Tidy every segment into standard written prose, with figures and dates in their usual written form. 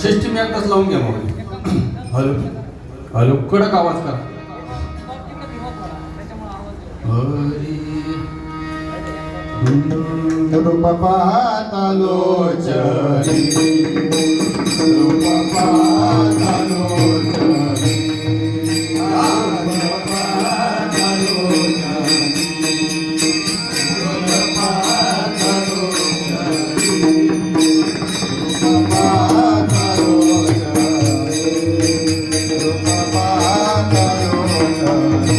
System एकदाच लावून घ्या मग. हॅलो हॅलो कडक आवाज करा. रूप पाहता लोचनी, रूप पाहता लोचनी, रूप पाहता लोचनी, रूप पाहता लोचनी, रूप पाहता लोचनी, रूप पाहता लोचनी.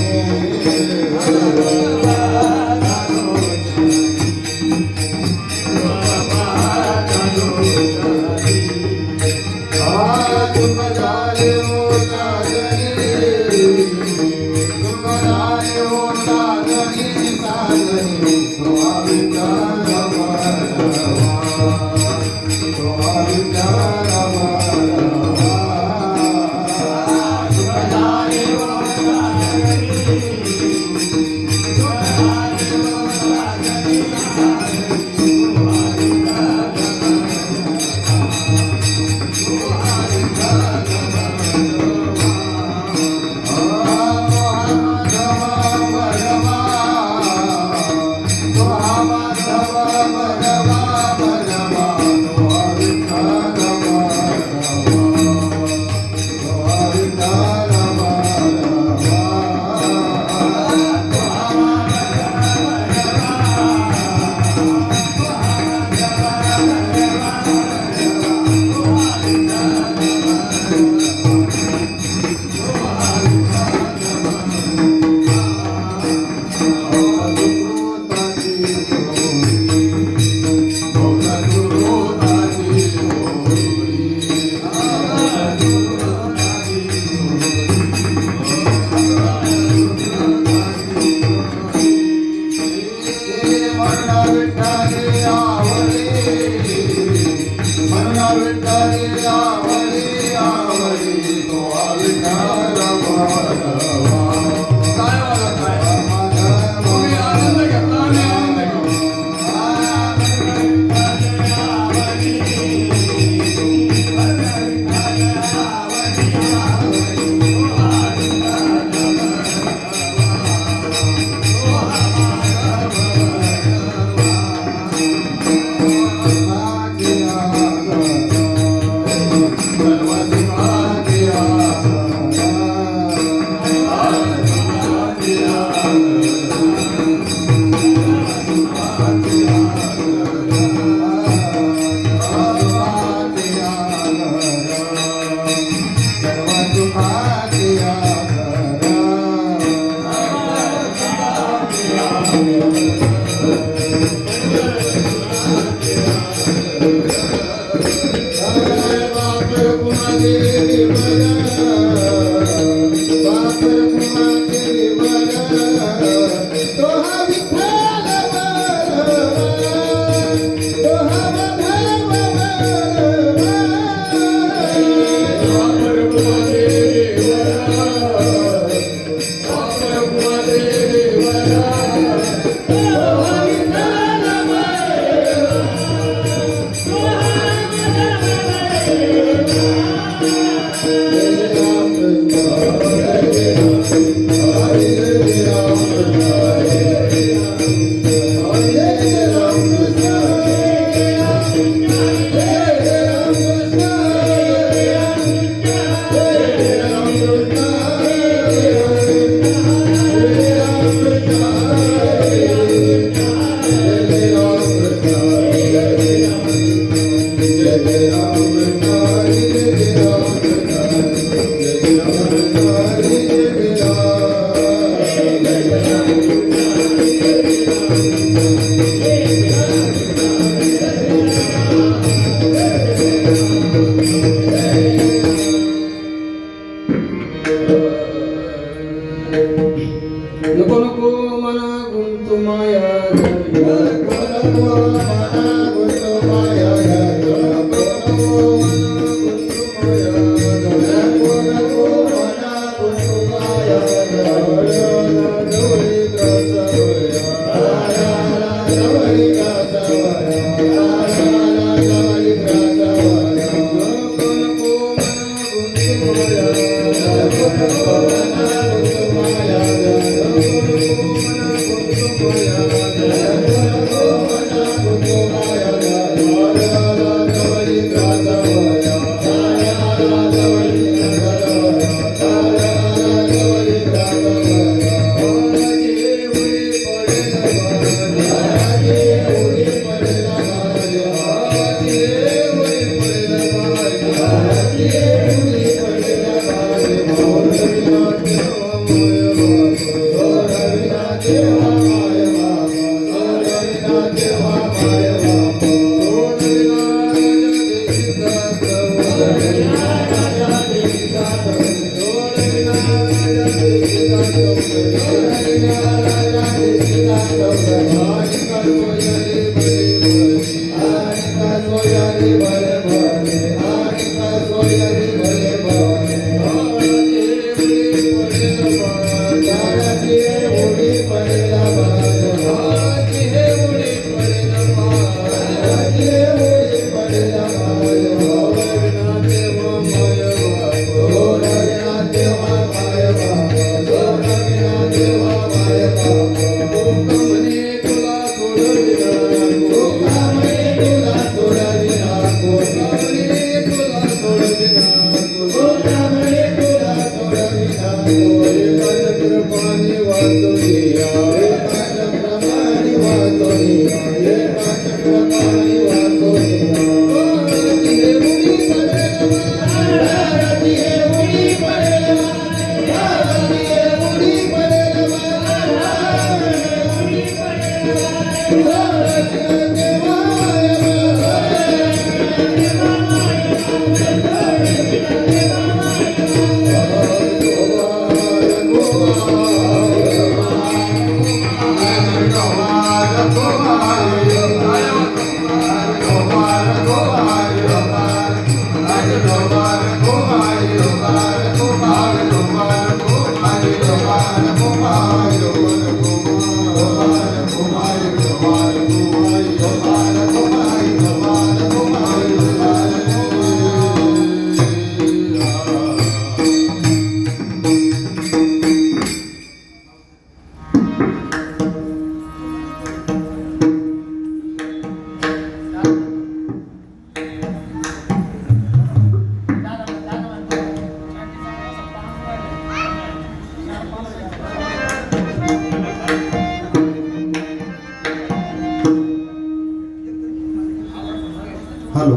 हॅलो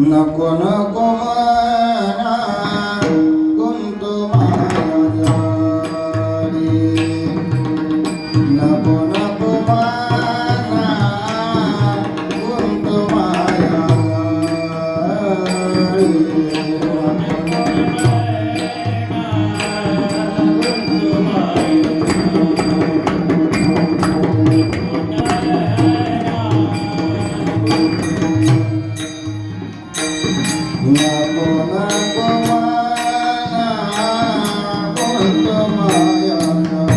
नको नको मना गुंतू माझ्यारी नको नको मना गुंतू माझ्यारी नको नको मना गुंतू माझ्यारी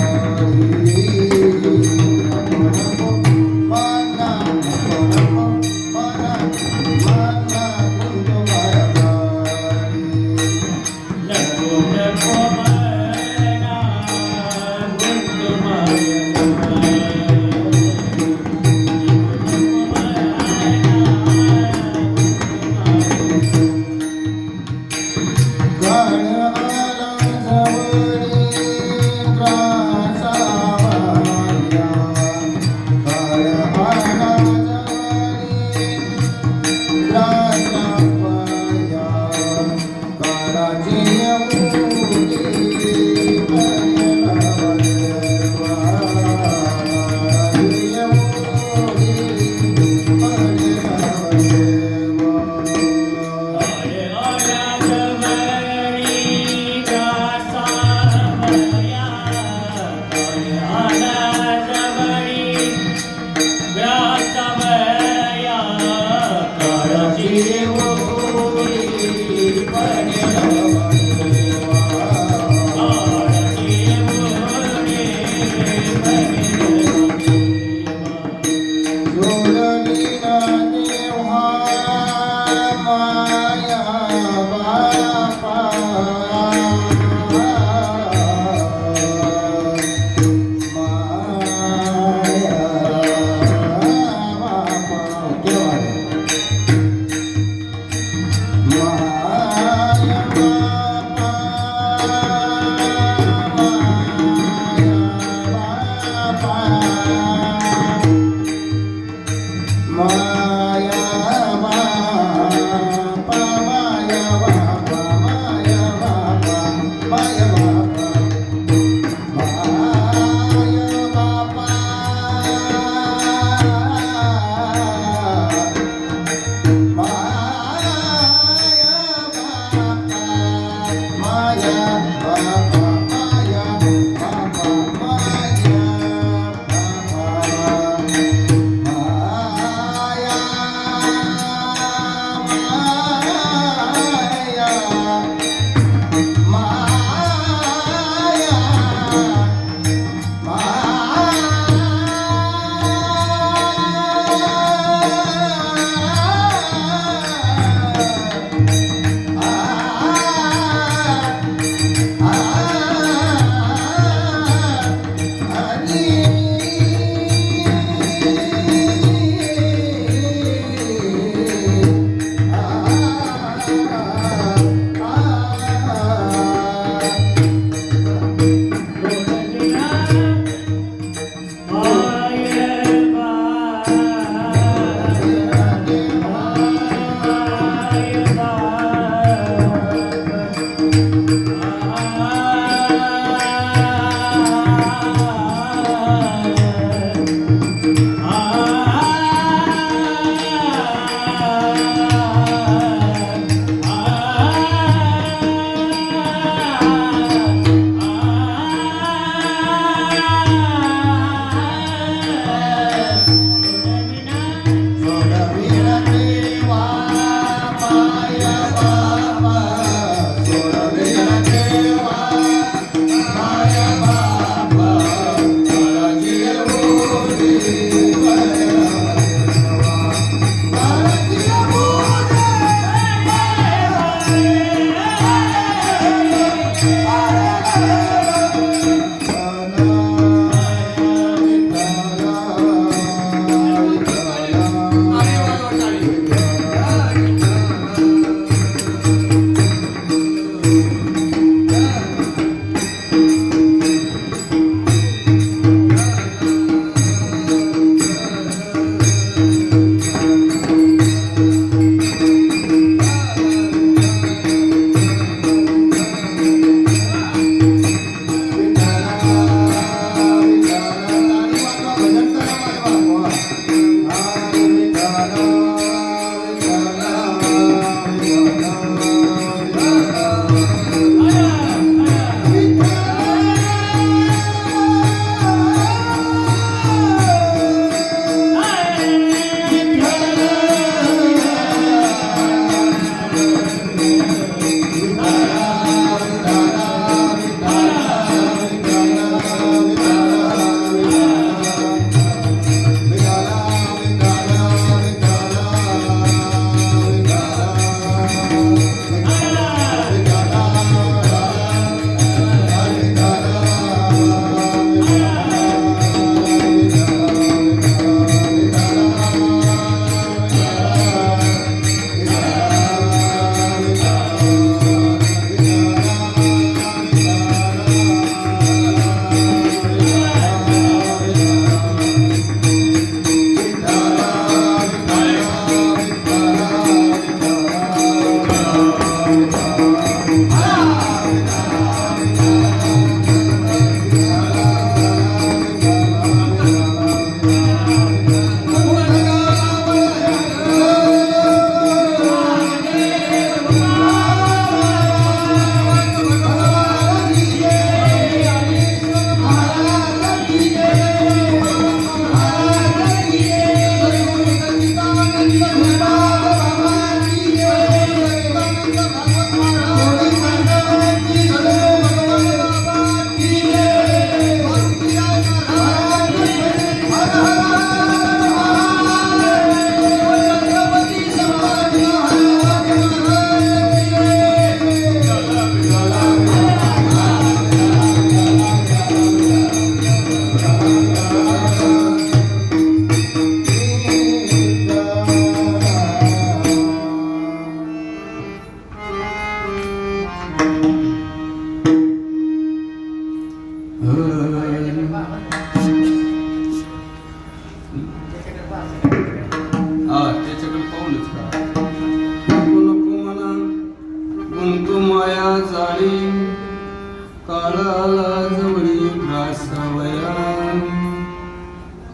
ग्रासवया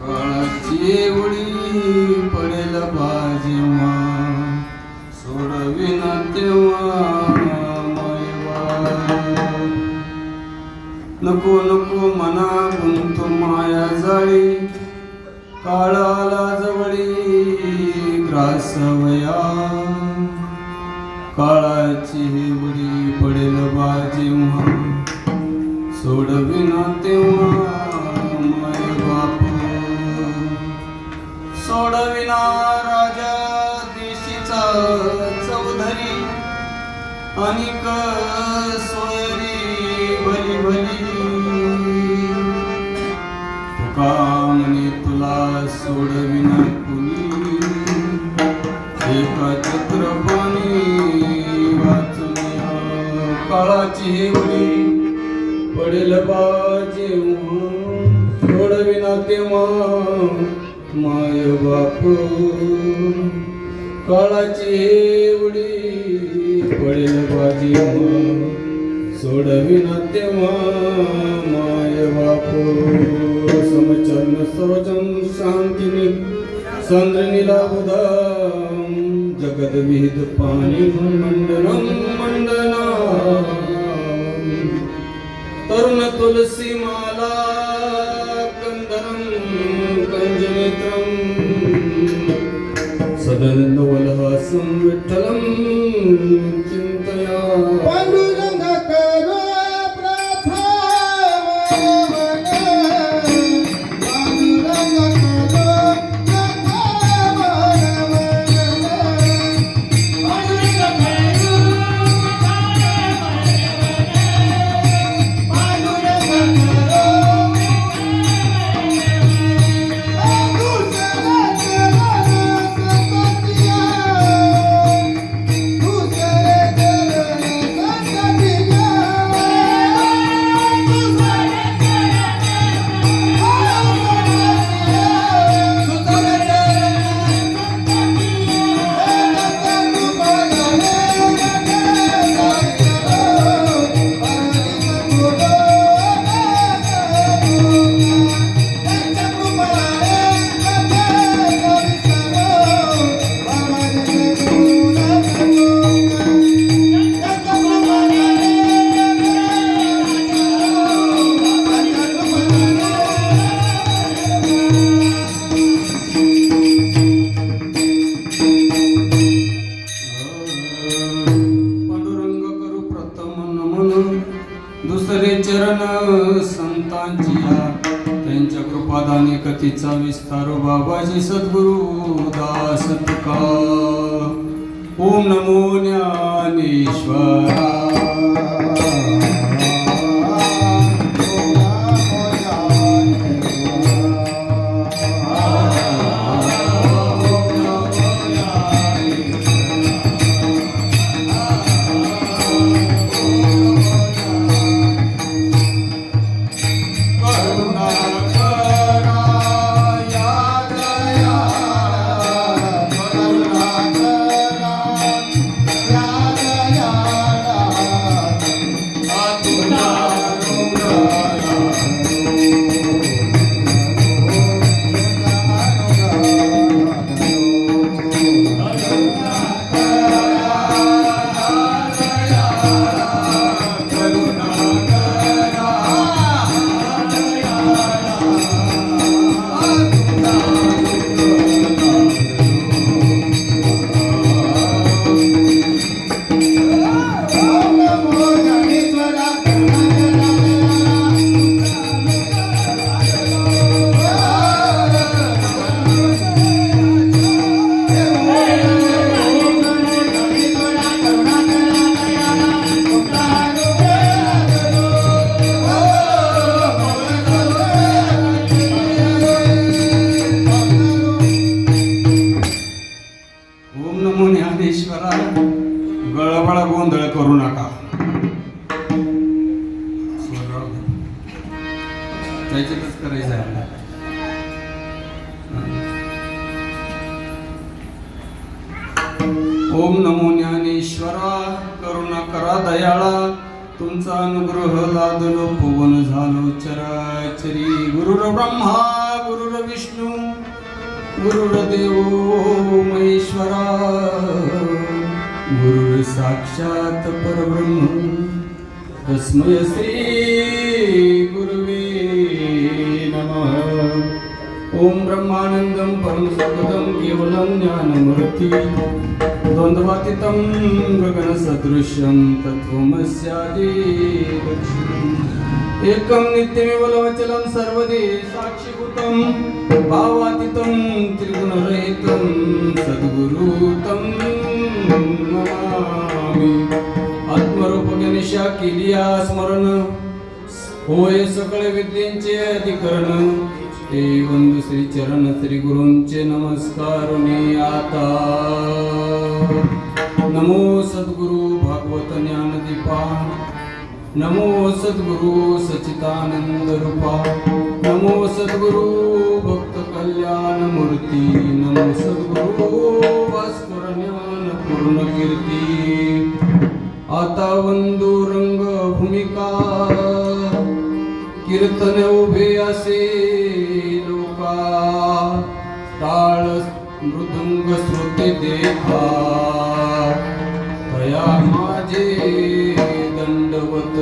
काळाची उडी पडेल बाजेवा सोडविन तेव्हा नको नको मना गुंतू माया जाळी काळाला जवळी ग्रासवया काळाची उडी पडेल बाजेव्हा सोडविना तेव्हा माय बाप सोडविना राजा देशीचा चौधरी अनिक सोयरी भली भली तुका म्हणे तुला सोडविना कुणी एका चित्रपाणी वाचून काळाची उडी पडेल बाजेव्हा सोडविना तेव्हा माय बाप काळाची उडी पडेल बाजेव्हा सोडविना तेव्हा माय बाप समचरण सरोजम शांतीने सांद्रनीला उदाम जगद्विहित पाणी मंडनम मंडना तरुण तुलसी माला कंदरम कंजनेत्रम सदनवलहासं विठ्ठलं चिंतया पांडुरंग करो प्रथम पांडुरंग करो दुसरे चरण संतांची त्यांच्या कृपादानी कथेचा विस्तार बाबाजी सद्गुरु दास तुका ओम नमो ज्ञानेश्वरा गळबळ गोंधळ करू नका. त्याच्यातच करायचं आहे. ओम नमो ज्ञानेश्वरा, करुणा करा दयाळा, तुमचा अनुग्रह लादलो भुवन झालो चराचरी. गुरुर ब्रह्मा गुरुर विष्णू गुरुर्देव महेश्वरा गुरुर साक्षात परब्रह्म तस्मै श्री गुरुवे नमः. ओम ब्रह्मानंदं परमसुखदं केवलं ज्ञानमूर्ति द्वन्द्वातीतं गगनसदृशं तत्त्वमस्यादिलक्ष्यम्. एकं नित्यमेव लवचलं सर्वदे साक्षीभूतं भावातीतं त्रिगुणरहितं सद्गुरुतं नमामि. आत्मरूप गणेशा केलिया स्मरण होय सकळ विद्येचे अधिकरण. ते वंदू श्री चरण श्री गुरूंचे नमस्कार आता. नमो सद्गुरु भागवत ज्ञानदीपा नमो सद्गुरु सच्चिदानंद रूपा नमो सद्गुरु भक्त कल्याण मूर्ती नमो सद्गुरु भास्कर ज्ञान पूर्ण कीर्ती. आता वंदू रंग भूमिका कीर्तन उभे असे लोका टाळ मृदुंग श्रोते देखा तया माझे दंडवत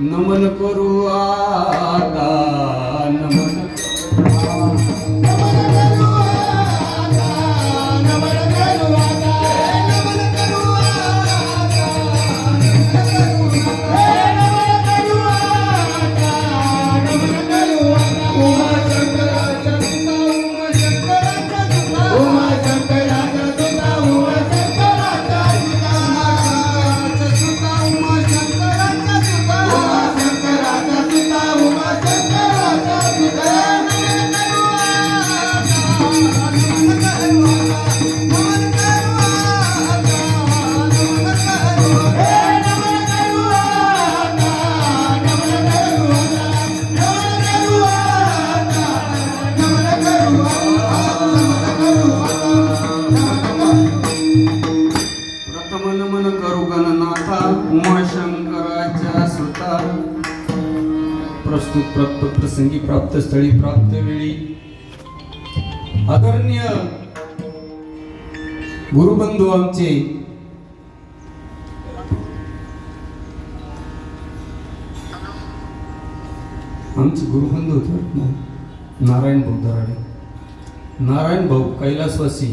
नमन करू आता नमन प्रसंगी प्राप्त स्थळी प्राप्त वेळी आदरणीय गुरुबंधू आमचे गुरुबंधू होते नारायण भाऊ दराडे. नारायण भाऊ कैलासवासी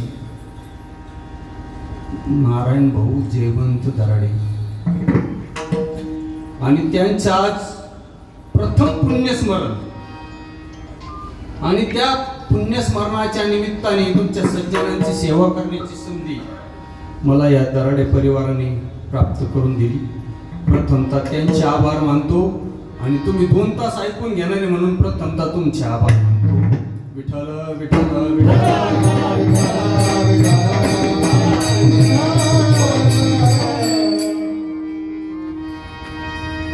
नारायण भाऊ जयवंत दराडे आणि त्यांच्या आज प्रथम पुण्यस्मरण आणि त्या पुण्यस्मरणाच्या निमित्ताने तुमच्या सज्जनांची सेवा करण्याची संधी मला या दराडे परिवाराने प्राप्त करून दिली. प्रथमतः त्यांचे आभार मानतो आणि तुम्ही 2 तास ऐकून घेणारे म्हणून प्रथमतः तुमचे आभार मानतो. विठ्ठल विठ्ठल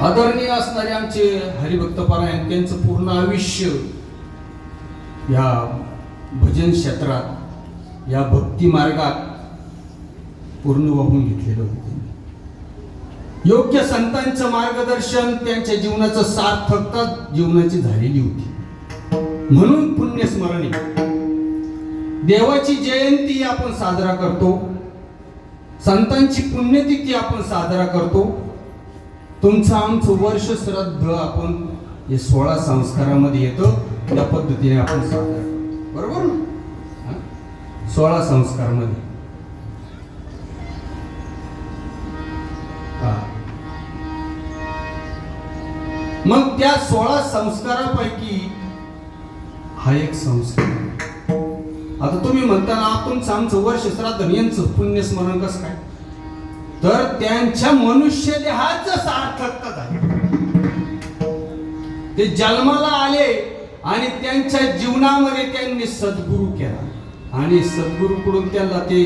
आदरणीय असणारे आमचे हरिभक्त पारायण त्यांचं पूर्ण आयुष्य या भजन क्षेत्रात या भक्ती मार्गात पूर्ण वाहून घेतलेलं होतं. योग्य संतांचं मार्गदर्शन त्यांच्या जीवनाचं सार्थकता जीवनाची झालेली होती. म्हणून पुण्यस्मरणी देवाची जयंती आपण साजरा करतो, संतांची पुण्यतिथी आपण साजरा करतो. तुमचं आमचं वर्ष श्राद्ध आपण हे 16 संस्कारामध्ये येतं. त्या पद्धतीने आपण साजरा करतो, बरोबर ना? 16 संस्कारामध्ये मग त्या 16 संस्कारापैकी हा एक संस्कार. आता तुम्ही म्हणताना आपण आमचं वर्ष श्राद्ध यांचं पुण्यस्मरण कसं काय? तर त्यांच्या मनुष्य देहाचं सार्थकता झाली. ते जन्माला आले आणि त्यांच्या जीवनामध्ये त्यांनी सद्गुरु केला आणि सद्गुरूकडून त्यांना ते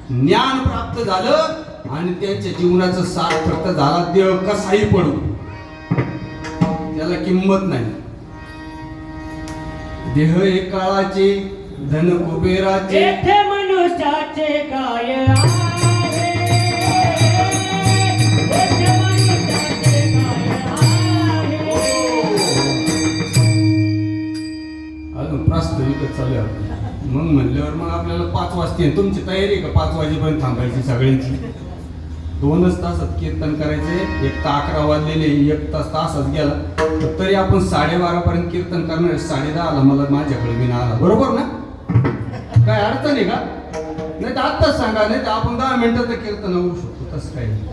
ज्ञान प्राप्त झालं आणि त्यांच्या जीवनाचं सार्थकता झाला. देह कसाही पडू त्याला किंमत नाही. देह एक काळाचे धन कुबेराचे मनुष्याचे काय आहे चालू आहे आपली. मग म्हणल्यावर मग आपल्याला 5 वाजता तुमची तयारी आहे का 5 वाजेपर्यंत थांबायची सगळ्यांची? 2च तासात कीर्तन करायचे. 1 तर 11 वाजलेले, 1 तासच गेला. तर तरी आपण 12:30 पर्यंत कीर्तन करणार. 10:30 मला माझ्याकडे विना आला, बरोबर ना? काय अडचण आहे का? नाही तर आत्ताच सांगा, नाही तर आपण 10 मिनिटात कीर्तन होऊ शकतो. तसं काही नाही.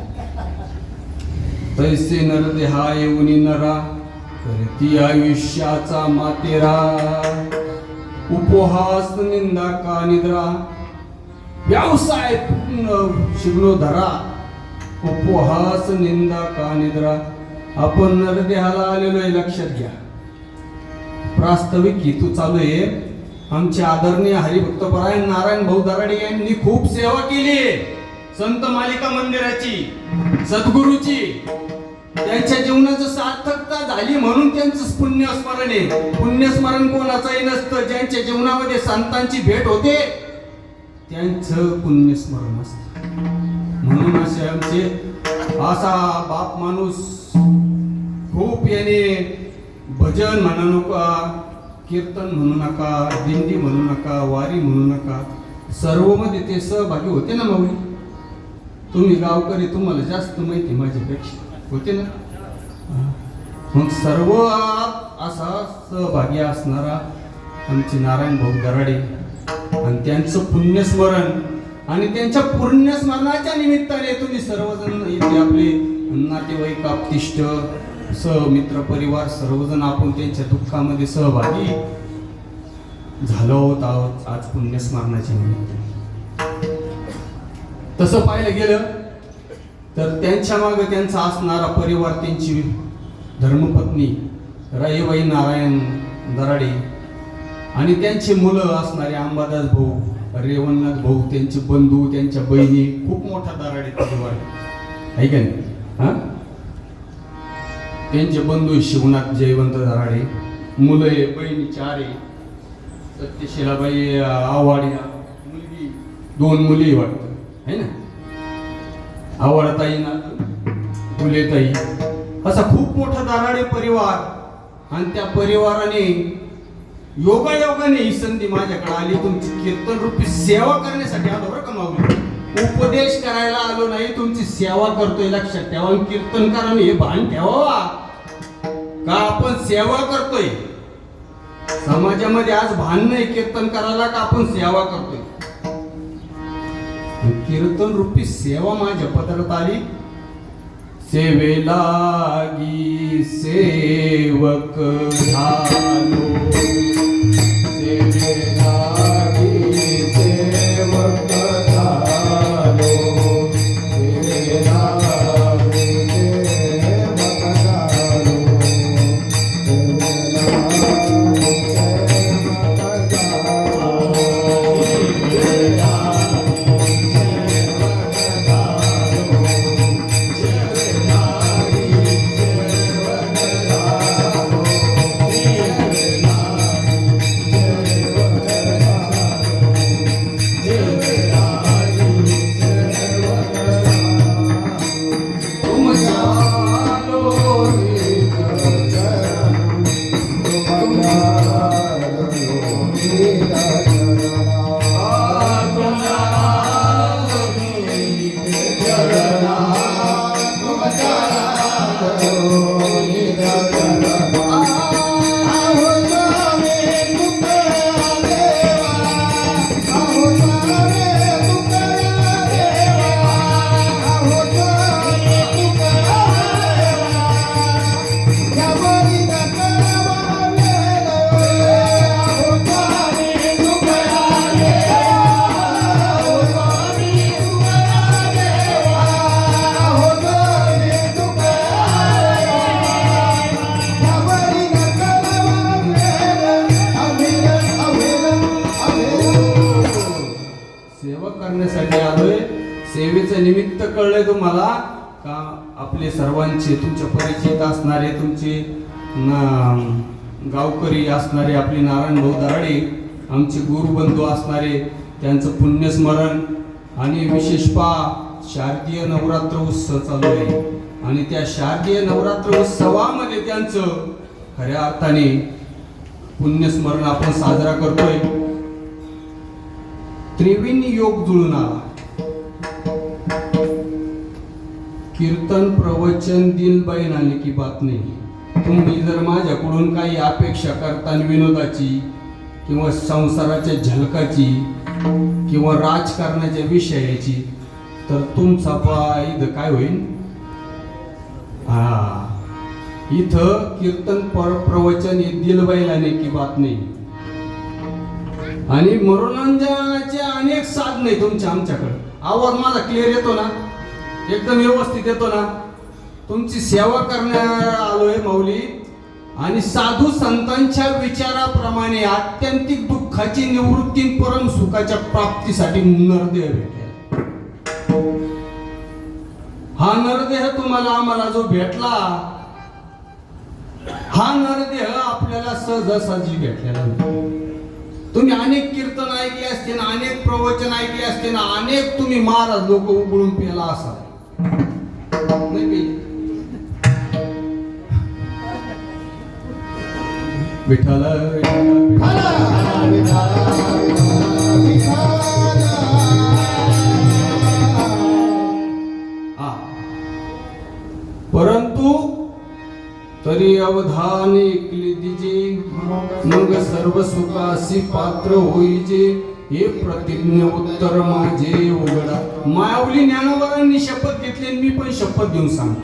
तैसे नर देहा येऊनी नरा करती आयुष्याचा मातेरा, उपहास निंदा का निद्रा, व्यवसाय पूर्ण शिगलो धरा, उपहास निंदा का निद्रा. आपण नरदेहाला आलेलो आहे, लक्षात घ्या. प्रास्ताविक हेतू चालू आहे. आमचे आदरणीय हरिभक्तपरायण नारायण भाऊ दराडे यांनी खूप सेवा केली आहे. संत मालिका मंदिराची, सद्गुरूची. त्यांच्या जीवनाचं सार्थकता झाली म्हणून त्यांचं पुण्यस्मरण आहे. पुण्यस्मरण कोणाचंही नसतं. ज्यांच्या जीवनामध्ये संतांची भेट होते त्यांचं पुण्यस्मरण असतं. म्हणून असे आमचे असा बाप माणूस खूप याने भजन म्हणू नका, कीर्तन म्हणू नका, दिंडी म्हणू नका, वारी म्हणू नका, सर्व मध्ये ते सहभागी होते ना. माऊली तुम्ही गावकरी, तुम्हाला जास्त माहिती माझ्यापेक्षा होते ना. मग सर्व असा सहभागी असणारा आमचे नारायण भाऊ दराडे आणि त्यांचं पुण्यस्मरण आणि त्यांच्या पुण्यस्मरणाच्या निमित्ताने तुम्ही सर्वजण इथे आपले नातेवाईक, आप्तिष्ट, सहमित्र, परिवार सर्वजण आपण त्यांच्या दुःखामध्ये सहभागी झालो आहोत आज पुण्यस्मरणाच्या निमित्ताने. तसं पाहिलं गेलं तर त्यांच्या मागे त्यांचा असणारा परिवार, त्यांची धर्मपत्नी राईबाई नारायण दराडे आणि त्यांची मुलं असणारे अंबादास भाऊ, रेवणनाथ भाऊ, त्यांचे बंधू, त्यांच्या बहिणी, खूप मोठा दराडे परिवार आहे का नाही? हा, त्यांचे बंधू शिवनाथ जयवंत दराडे, मुलं आहे, बहिणी 4 आहे. सत्यशिलाबाई आव्हाड, मुलगी 2 मुली वाटतं आहे ना, आव्हाडताई ना फुलेताई. असा खूप मोठा दराडे परिवार आणि त्या परिवाराने योगायोगाने ही संधी माझ्याकडे आली. तुमची कीर्तन रूपी सेवा करण्यासाठी आलो बरं का माऊली. उपदेश करायला आलो नाही, तुमची सेवा करतोय. लक्षात ठेवा. कीर्तन कराने हे भान ठेवा का आपण सेवा करतोय. समाजामध्ये आज भान नाही कीर्तन करायला का आपण सेवा करतोय. कीर्तन रूपी सेवा माझ्या पदरात आली. सेवेलागी सेवक झालो, सेवेलागी सेवक झालो, सेवेलागी सेवक झालो, सेवेचं निमित्त कळलंय तुम्हाला का? आपले सर्वांचे तुमच्या परिचित असणारे, तुमचे गावकरी असणारे आपले नारायण भाऊ दराडे, आमचे गुरुबंधू असणारे, त्यांचं पुण्यस्मरण आणि विशेष शारदीय नवरात्र उत्सव चालू आहे. आणि त्या शारदीय नवरात्र उत्सवामध्ये त्यांचं खऱ्या अर्थाने पुण्यस्मरण आपण साजरा करतोय. त्रिवेणी योग जुळून आला. कीर्तन प्रवचन दिलबाई आले की बात नाही. तुम्ही जर माझ्याकडून काही अपेक्षा करता विनोदाची किंवा संसाराच्या झलकाची किंवा राजकारणाच्या विषयाची, तर तुमचा इथं काय होईल? इथं कीर्तन प्रवचन हे दिलबाई आले की बात नाही. आणि मनोरंजनाचे अनेक साधन आहे तुमच्या आमच्याकडे. आवाज माझा क्लिअर येतो ना? एकदम व्यवस्थित येतो ना? तुमची सेवा करण्याला आलोय माऊली. आणि साधू संतांच्या विचाराप्रमाणे आत्यंतिक दुःखाची निवृत्ती, परम सुखाच्या प्राप्तीसाठी नरदेह भेटेल. हा नरदेह तुम्हाला आम्हाला जो भेटला, हा नरदेह आपल्याला सहजासहजी भेटलेला नाही. तुम्ही अनेक कीर्तन ऐकले असते ना, अनेक प्रवचन ऐकले असते ना, अनेक तुम्ही महाराज लोक उघडून पेला असाल. नाही विठ्ठल परंतु तरी अवधान ऐकले तिचे, मग सर्व सुखासी पात्र होईचे. हे प्रतिज्ञ उत्तर माझे उघडा. माऊली ज्ञानोबांनी शपथ घेतली आणि मी पण शपथ घेऊन सांगतो.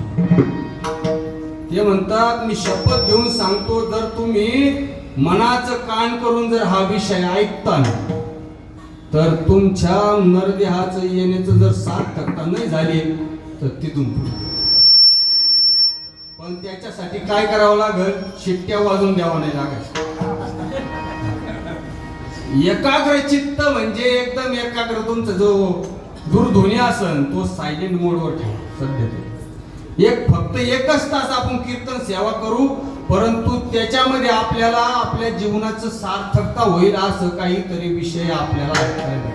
ते म्हणतात मी शपथ घेऊन सांगतो, जर तुम्ही मनाचं कान करून जर हा विषय ऐकता तर तुमच्या नरदेहाचं येण्याचं जर 7% नाही झाले तर तिथून पुढे. पण त्याच्यासाठी काय करावं लागेल? शिट्ट्या वाजून द्यावा नाही लागायचं. एकाग्र चित्त म्हणजे एकदम एकाग्र. तुमचा जो दूरध्वनी असन तो सायलेंट मोडवर ठेवा. सध्या फक्त एकच तास आपण कीर्तन सेवा करू, परंतु त्याच्यामध्ये आपल्याला आपल्या जीवनाचं सार्थकता होईल असं काहीतरी विषय आपल्याला ऐकायला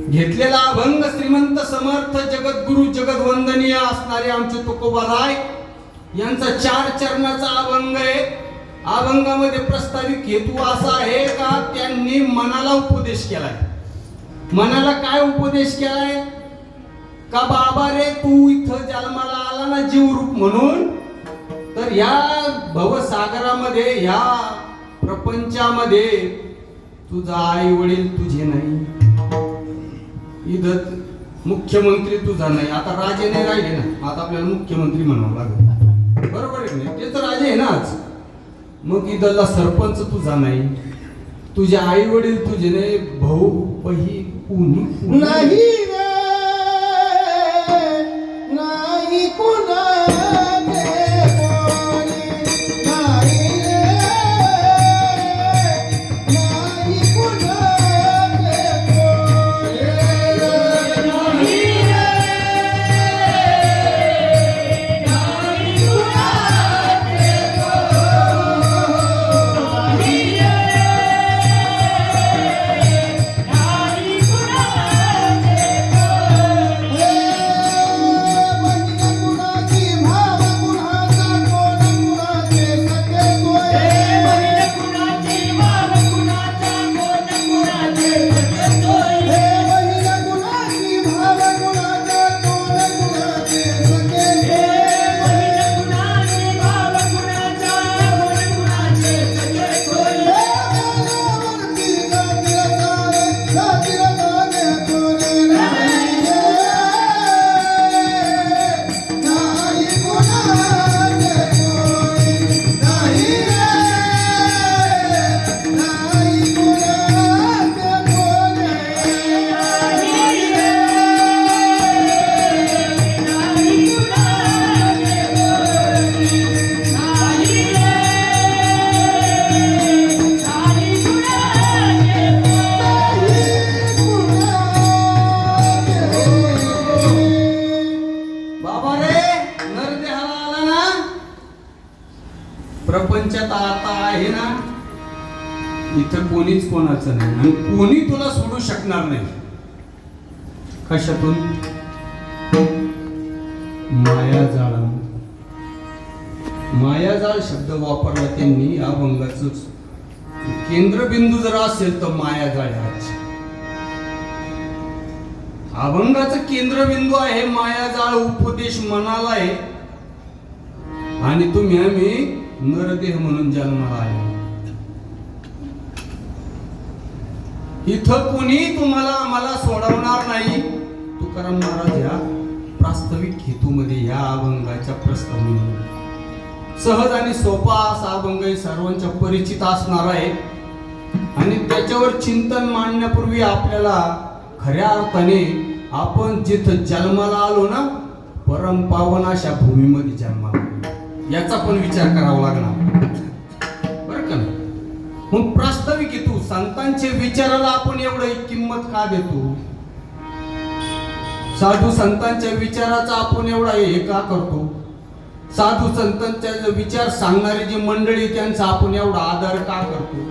घेतलेला अभंग श्रीमंत समर्थ जगद्गुरु जगदवंदनीय असणारे आमचे तुकोबाराय यांचा 4 चरणाचा अभंग आहे. अभंगामध्ये प्रस्तावित हेतू असा आहे का त्यांनी मनाला उपदेश केलाय. मनाला काय उपदेश केलाय? का बाबा रे, तू इथं जन्माला आला ना जीवरूप म्हणून, तर या भवसागरामध्ये या प्रपंचामध्ये तुझा आई वडील तुझे नाही, इथं मुख्यमंत्री तुझा नाही. आता राजे नाही राहिले ना, आता आपल्याला मुख्यमंत्री म्हणावं लागेल. बरोबर आहे नाही? ते तर राजे आहे ना आज. मग इथला सरपंच तुझा नाही, तुझे आई वडील तुझे नाही, भाऊ बही कुणी नाही रे, नाही कुणाचे कोणी, नाही रे, नाही कुणाचे कोणी, नाही रे, नाही कुणाचे प्रपंचात आता आहे ना, इथं कोणीच कोणाचं नाही आणि कोणी तुला सोडू शकणार नाही. कशातून? माया जाळा. मायाजाळ शब्द वापरला त्यांनी. अभंगाचं केंद्रबिंदू जर असेल तर मायाजाळ आहे. अभंगाचं केंद्रबिंदू आहे मायाजाळ. उपदेश मनाला आहे आणि तुम्ही आम्ही नरदेह म्हणून जन्माला आले. इथं कोणी तुम्हाला आम्हाला सोडवणार नाही. तुकाराम महाराज या प्रास्ताविक हेतूमध्ये या अभंगाच्या प्रस्तावनेमध्ये सहज आणि सोपा असा अभंग सर्वांच्या परिचित असणार आहे आणि त्याच्यावर चिंतन मांडण्यापूर्वी आपल्याला खऱ्या अर्थाने आपण जिथं जन्माला आलो ना, परम पावन अशा भूमीमध्ये जन्माला आलो याचा पण विचार करावा लागणार बरं का. मग प्रास्ताविक हेतू संतांच्या विचाराला आपण एवढं किंमत का देतो? साधू संतांच्या विचाराचा आपण एवढा हे का करतो? साधू संतांचा विचार सांगणारी जी मंडळी त्यांचा आपण एवढा आदर का करतो?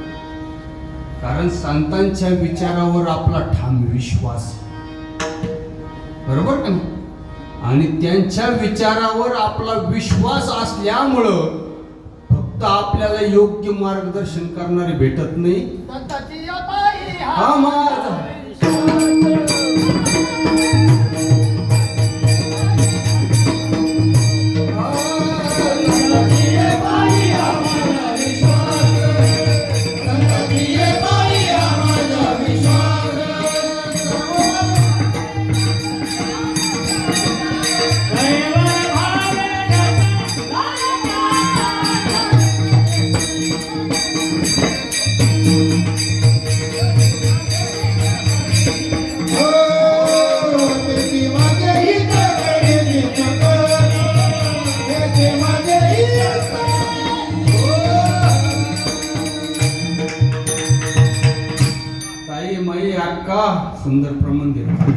कारण संतांच्या विचारावर आपला ठाम विश्वास, बरोबर का? आणि त्यांच्या विचारावर आपला विश्वास असल्यामुळं फक्त आपल्याला योग्य मार्गदर्शन करणारे भेटत नाही. हा माझा सुंदर प्रमाण देतात.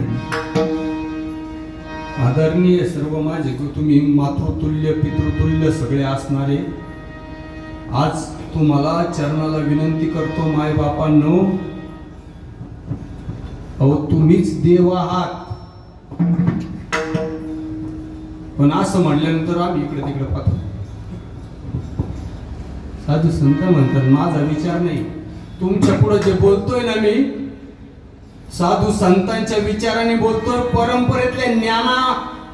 आदरणीय सर्व माझे तुम्ही मातृतुल्य पितृतुल्य सगळे असणारे, आज तुम्हाला चरणाला विनंती करतो माय बापांनो, अहो तुम्हीच देव आहात. पण असं म्हटल्यानंतर आम्ही इकडे तिकडे पाहतो. साधू संत म्हणतात माझा विचार नाही, तुमच्या पुढे जे बोलतोय ना मी साधू संतांच्या विचाराने बोलतोय. परंपरेतल्या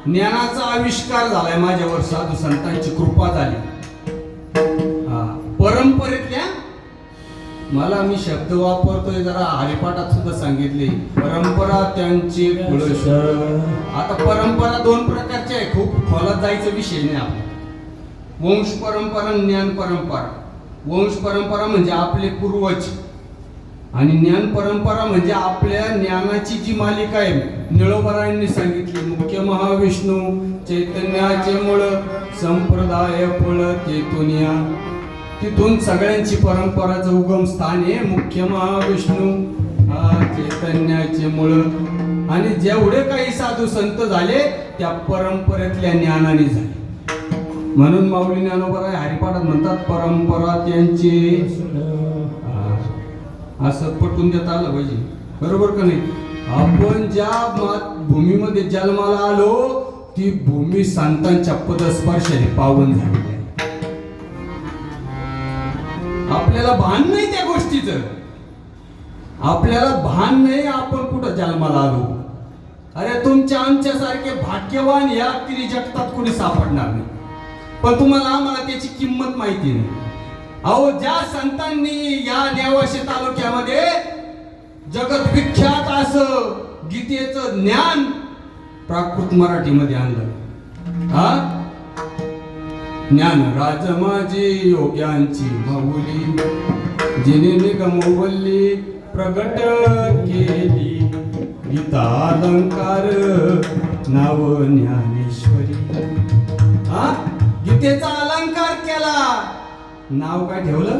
ज्ञानाचा आविष्कार झालाय माझ्यावर. साधू संतांची कृपा झाली. परंपरेतल्या मला मी शब्द वापरतोय जरा हरिपाठात सुद्धा सांगितले. परंपरा त्यांची कुळश. आता परंपरा दोन प्रकारच्या आहे. खूप खोलात जायचा विषय नाही आपला. वंश परंपरा, ज्ञान परंपरा. वंश परंपरा म्हणजे आपले पूर्वज आणि ज्ञान परंपरा म्हणजे आपल्या ज्ञानाची जी मालिका आहे. निळोबरायांनी सांगितली मुख्य महाविष्णू चैतन्याचे मूळ संप्रदाय फळ तेतुनिया. तिथून सगळ्यांची परंपराचं उगम स्थान आहे मुख्य महाविष्णू चैतन्याचे मूळ. आणि जेवढे काही साधू संत झाले त्या परंपरेतल्या ज्ञानाने झाले. म्हणून माऊली ज्ञानोबराय हरिपाठात म्हणतात परंपरा त्यांची. असं पटवून देता आलं पाहिजे, बरोबर का नाही? आपण ज्या भूमीमध्ये जन्माला आलो ती भूमी संतांच्या पदस्पर्शाने पावन झालेली आहे. आपल्याला भान नाही त्या गोष्टीचं. आपल्याला भान नाही आपण कुठं जन्माला आलो. अरे तुमच्या आमच्यासारखे भाग्यवान या जगतात कोणी सापडणार नाही. पण तुम्हाला आम्हाला त्याची किंमत माहिती नाही. अहो ज्या संतांनी या नेवासे तालुक्यामध्ये जगत विख्यात असं गीतेचं ज्ञान प्राकृत मराठीमध्ये आणलं. ज्ञान राज माझी योग्यांची माऊली जिने निगमवल्ली प्रगट केली. गीता अलंकार नाव ज्ञानेश्वरी. गीतेचा अलंकार केला. नाव काय ठेवलं?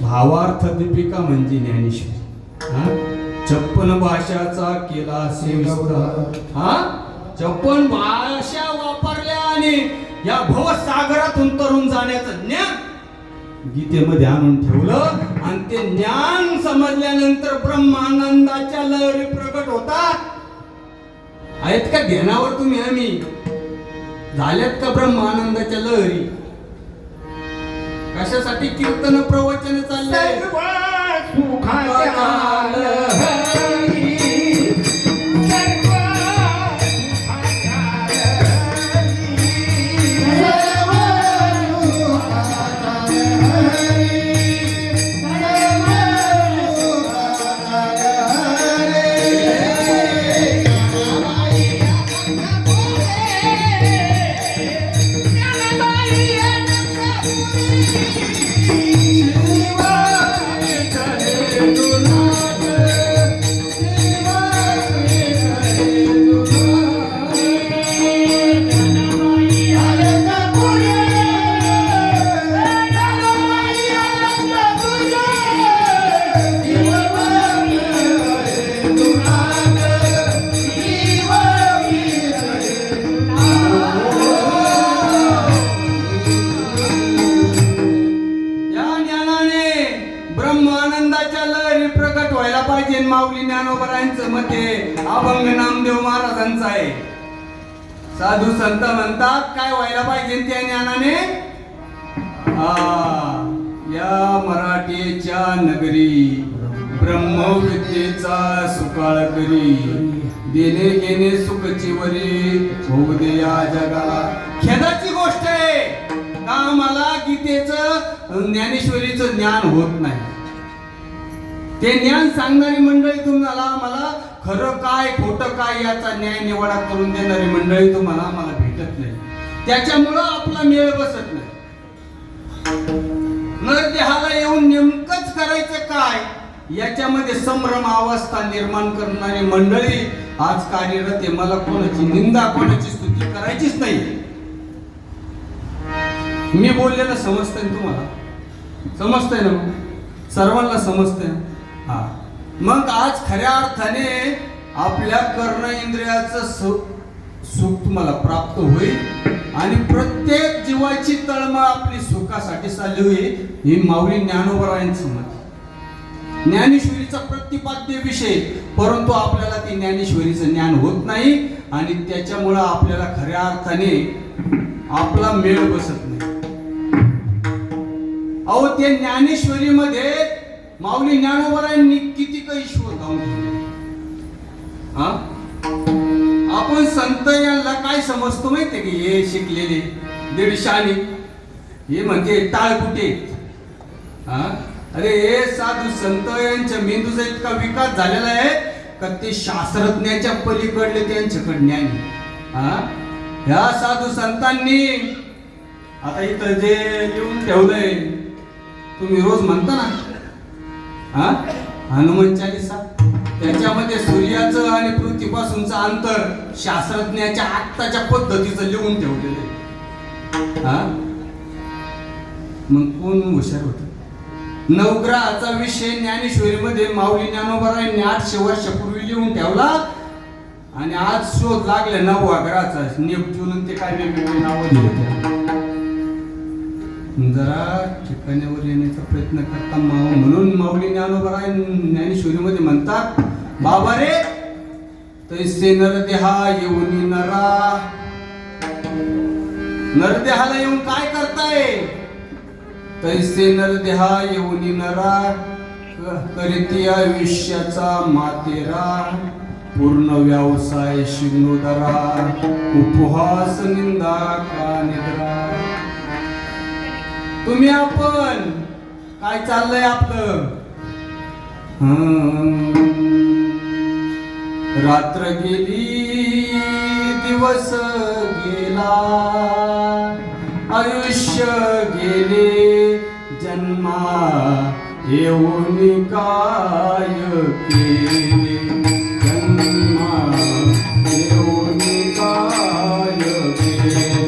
भावार्थ दीपिका म्हणजे ज्ञानेश्वरी. 56 भाषाचा केला विस्तार. 56 भाषा वापरल्या आणि या भवसागरातून तरुण जाण्याचं ज्ञान गीतेमध्ये आणून ठेवलं. आणि ते ज्ञान समजल्यानंतर ब्रह्मानंदाच्या लहरी प्रगट होतात. आहेत का ध्यानावर तुम्ही? आम्ही झाल्यात का ब्रह्मानंदाच्या लहरी? कशासाठी कीर्तन प्रवचन चालले? सर्व सुखाच्या लहरी, सर्व सुखाच्या लहरी, सर्व सुखाच्या लहरी, सर्व या ज्ञानाने ब्रह्म आनंदाच्या लहरी प्रकट व्हायला पाहिजे. माऊली ज्ञानोबरायांचं मते अभंग नामदेव महाराजांचं आहे. साधू संत म्हणतात काय व्हायला पाहिजे त्या ज्ञानाने? या मराठीच्या नगरी ब्रह्मविद्येचा सुकाळ करी, देणे घेणे सुखची वरी होऊ दे या जगाला. खेदाची गोष्ट आहे का मला गीतेचं ज्ञानेश्वरीचं ज्ञान होत नाही. ते ज्ञान सांगणारी मंडळी तुम्हाला मला खरं काय खोटं काय याचा न्याय निवाडा करून देणारी मंडळी तुम्हाला मला भेटत नाही. त्याच्यामुळं आपला मेळ बसत नाही. नरदेहाला येऊन नेमकंच करायचं काय याच्यामध्ये संभ्रम अवस्था निर्माण करणारी मंडळी आज कार्यरत आहे. मला कोणाची निंदा कोणाची स्तुती करायचीच नाही. मी बोललेलं समजतंय ना तुम्हाला? समजतंय ना? सर्वांना समजतंय ना? हा. मग आज खऱ्या अर्थाने आपल्या कर्ण इंद्रियाचं सुख तुम्हाला प्राप्त होईल आणि प्रत्येक जीवाची तळमळ आपली सुखासाठी चालली होईल. ही माऊली ज्ञानोबरायांचं मत. ज्ञानेश्वरीचा प्रतिपाद्य विषय, परंतु आपल्याला ती ज्ञानेश्वरीचं ज्ञान होत नाही आणि त्याच्यामुळं आपल्याला खऱ्या अर्थाने आपला मेळ बसत नाही. अहो त्या ज्ञानेश्वरीमध्ये माऊली ज्ञानोबरायांनी किती काही शोध लावून ठेवले. आपण संत यांना काय समजतो माहितीये की हे शिकलेले दीडशाने हे म्हणजे टाळकुटे. अरे हे साधू संत यांच्या मेंदूचा इतका विकास झालेला आहे का ते शास्त्रज्ञाच्या पलीकडले त्यांच्याकडे ज्ञानी. ह्या साधू संतांनी आता इथं जे लिहून ठेवलंय तुम्ही रोज म्हणता ना हनुमान चालीसा, त्याच्यामध्ये सूर्याचं आणि पृथ्वीपासूनचं अंतर शास्त्रज्ञाच्या आत्ताच्या पद्धतीचं लिहून ठेवलेलं आहे. मग कोण हुशार होत? नवग्रहाचा विषय ज्ञानेश्वरीमध्ये माऊली ज्ञानोबरायांनी 800 वर्षापूर्वी लिहून ठेवला आणि आज शोध लागले 9व्या ग्रहाचा नेपच्यून. ते काय वेगवेगळे नावं दिले. जरा ठिकाण्यावर येण्याचा प्रयत्न करता म्हणून माऊली ज्ञानोबराय ज्ञानेश्वरीमध्ये म्हणतात, बाबा रे तैसे नरदेहा येऊन नरा. नरदेहाला येऊन काय करताय? तैसे नरदेहा येऊन नरा करीती आयुष्याचा मातेरा, पूर्ण व्यवसाय शिग्नोदरा, उपहास निंदा का निद्रा. तुम्ही आपण काय चाललंय आपलं? रात्र गेली दिवस गेला, आयुष्य गेले जन्मा येऊन काय केले. जन्मा येऊन काय केले.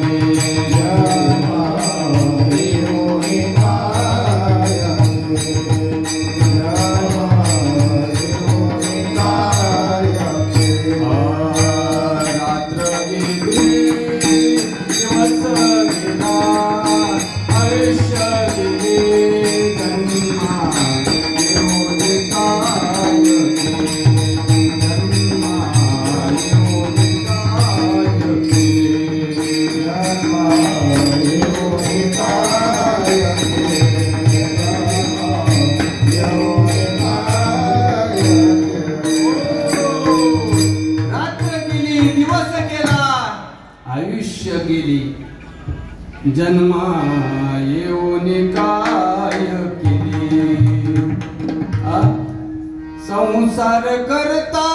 जन्मा येऊन काय केले संसार करता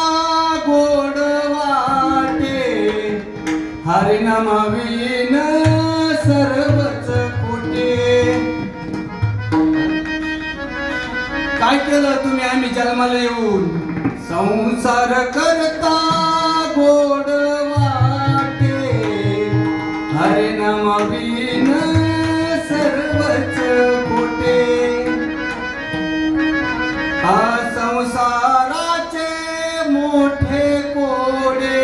गोड वाटे हरिनामाविन सर्वच खोटे. काय केलं तुम्ही आम्ही जन्माला येऊन? संसार करता गोड वाटे हरिनामाविन सर्वच खोटे. हा संसाराचे मोठे कोडे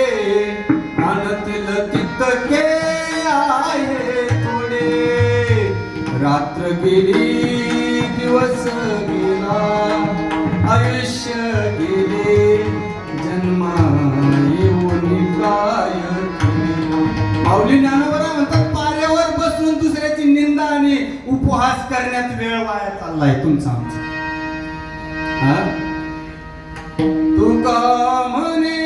आणतील तितके आहे थोडे. रात्र गेली दिवस गेला आयुष्य गेले जन्मा येऊन काय केले. माऊली ज्ञानोबा म्हणतात पाऱ्यावर बसून दुसऱ्याची निंदा आणि उपहास करण्यात वेळ वाया चाललाय तुमचा आमचा. तुका म्हणे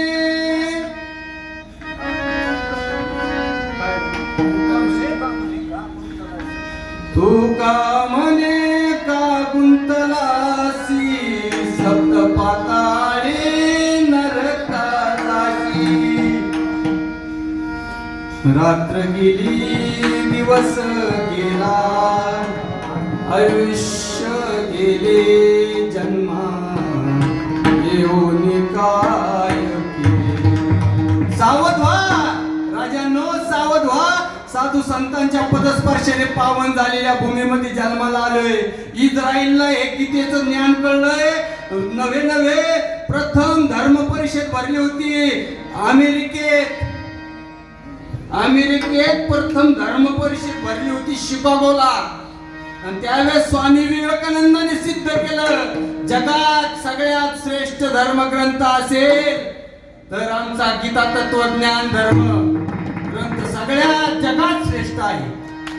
तुका म्हणे का गुंतलासी सप्त पाताळी नरकाची. रात्र गेली दिवस गेला आयुष्य गेले जन्मा येऊन काय केले. सावध व्हा राजांनो, सावध व्हा. साधू संतांच्या पदस्पर्शाने पावन झालेल्या भूमीमध्ये जन्माला आलोय. इस्रायलला हे गीतेचं ज्ञान कळलंय. नवे नवे प्रथम धर्म परिषद भरली होती अमेरिकेत प्रथम धर्म परिषद भरली होती शिकागोला. आणि त्यावेळेस स्वामी विवेकानंदाने सिद्ध केलं जगात सगळ्यात श्रेष्ठ धर्मग्रंथ असेल तर आमचा गीता तत्वज्ञान धर्म ग्रंथ सगळ्यात जगात श्रेष्ठ आहे.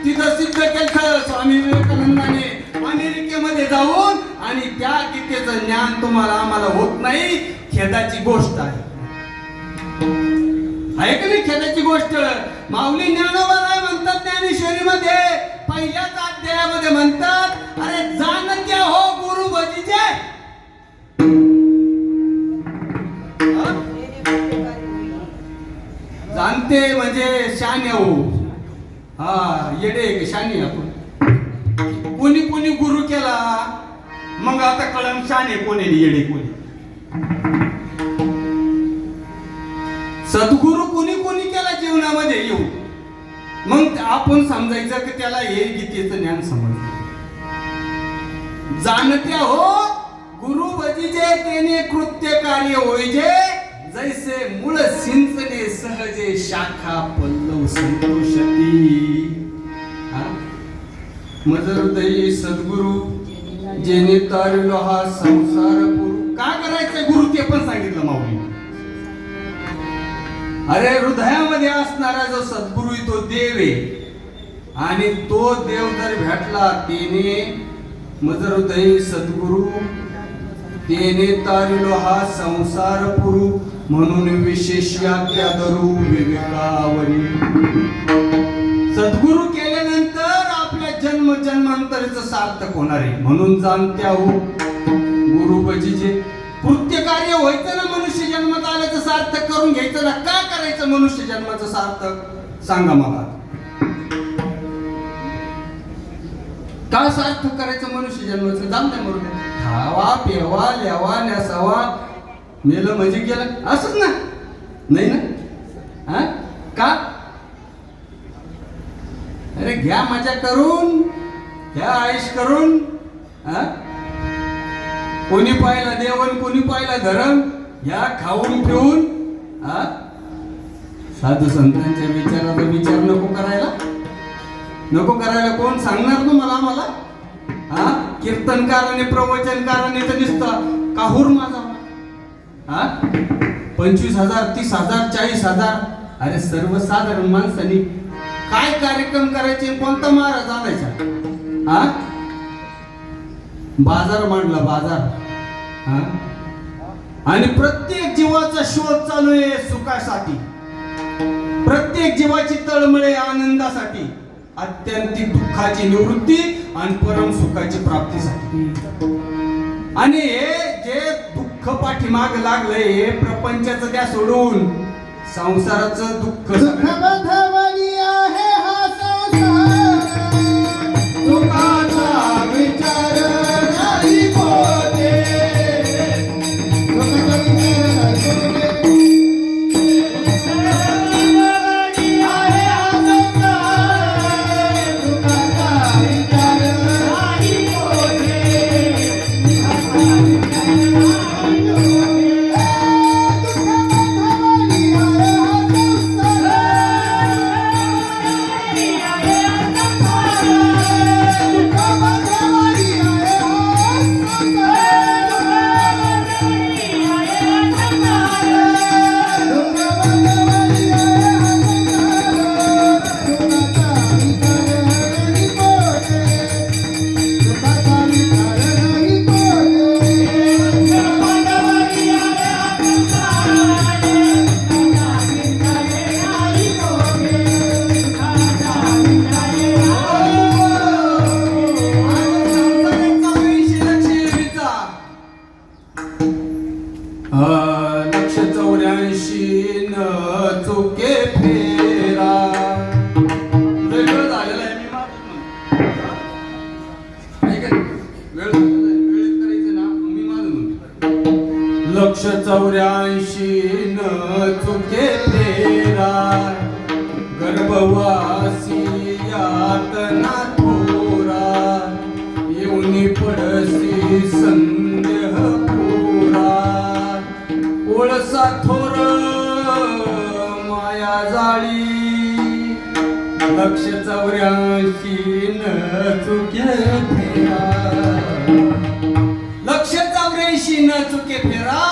तिथं सिद्ध केलं स्वामी विवेकानंदाने अमेरिकेमध्ये जाऊन. आणि त्या गीतेचं ज्ञान तुम्हाला आम्हाला होत नाही. खेदाची गोष्ट आहे की नाही? खेदाची गोष्ट. माऊली ज्ञानोबा काय म्हणतात ज्ञानेश्वरीमध्ये पहिल्याच अध्यायामध्ये म्हणतात अरे जानत्या हो गुरु भजीचे. जाणते म्हणजे शाने हो. हा येडे शाने आपण. कोणी कोणी गुरु केला मग आता कळम शाने कोणी येडे कोणी. सद्गुरु कोणी कोणी केला जीवनामध्ये येऊ मग आपण समजायचं की त्याला हे गीतेचं ज्ञान समजलं. जाणत्या हो गुरु भजीचे तेने कृत्य कार्य होईजे जैसे मूळ सिंचने सहजे शाखा पल्लव संतोषती. मज हृदयी सद्गुरु जेने तारलो हा संसार पुरू. का करायचं गुरु ते पण सांगितलं माऊली. अरे हृदयामध्ये असणारा जो सद्गुरु तो देव आहे. आणि तो देव जर भेटला तेने मज हृदयी सद्गुरु तेने तारिलो हा संसार पुरू. म्हणून विशेष आज्ञा धरू विवेकावरी. सद्गुरु केल्यानंतर आपल्या जन्म जन्मांतरीचं सार्थक होणार आहे. म्हणून जाणत्या हो गुरु भजीचे. कृत्य कार्य व्हायचं ना मनुष्य जन्मात आल्याचं सार्थक करून घ्यायचं ना. का करायचं मनुष्य जन्माचं सार्थक सांगा मला. का सार्थक करायचं मनुष्य जन्माचं? जाम नाही मरू द्या. खावा पेवा ल्यावा न्यासावा मेलं म्हणजे गेलं असंच ना. नाही ना. हा का? अरे घ्या मजा करून घ्या आयुष करून. कोणी पाहिला देवन कोणी पाहिला धरण. ह्या खाऊन पिऊन. साधू संतांच्या विचाराचा विचार नको करायला. नको करायला कोण सांगणार तुम्हाला आम्हाला? कीर्तनकार आणि प्रवचनकार आणि तर नुसतं काहूर माझा. 25,000 30,000 40,000. अरे सर्वसाधारण माणसांनी काय कार्यक्रम करायचे कोणता महाराज आणायचा? बाजार मांडला बाजार. आणि प्रत्येक जीवाचा शोध चालू आहे सुखासाठी. प्रत्येक जीवाची तळमळे आनंदासाठी. आत्यंतिक दुःखाची निवृत्ती आणि परम सुखाची प्राप्तीसाठी. आणि हे जे दुःख पाठीमाग लागलंय हे प्रपंचाचं त्या सोडून संसाराचं दुःख सुखबंधवणी आहे हा संसार, सुखाचा विचार नाही होते. सुखाचा विचार नाही होते. सुखबंधवणी आहे हा संसार, सुखाचा विचार नाही होते. सुखाचा विचार नाही होते. लक्ष 84 न चुके फेरा. वेळ झालेला आहे मी माझं वेळ करायचं ना मी माझं लक्ष 84 न चुके फेरा. गर्भवासी यातना थोरा येऊनी पडसी संदेह पुरा. ओळसा थोर माया जाळी लक्ष 84 न चुके फेरा. लक्ष 84 न चुके फेरा.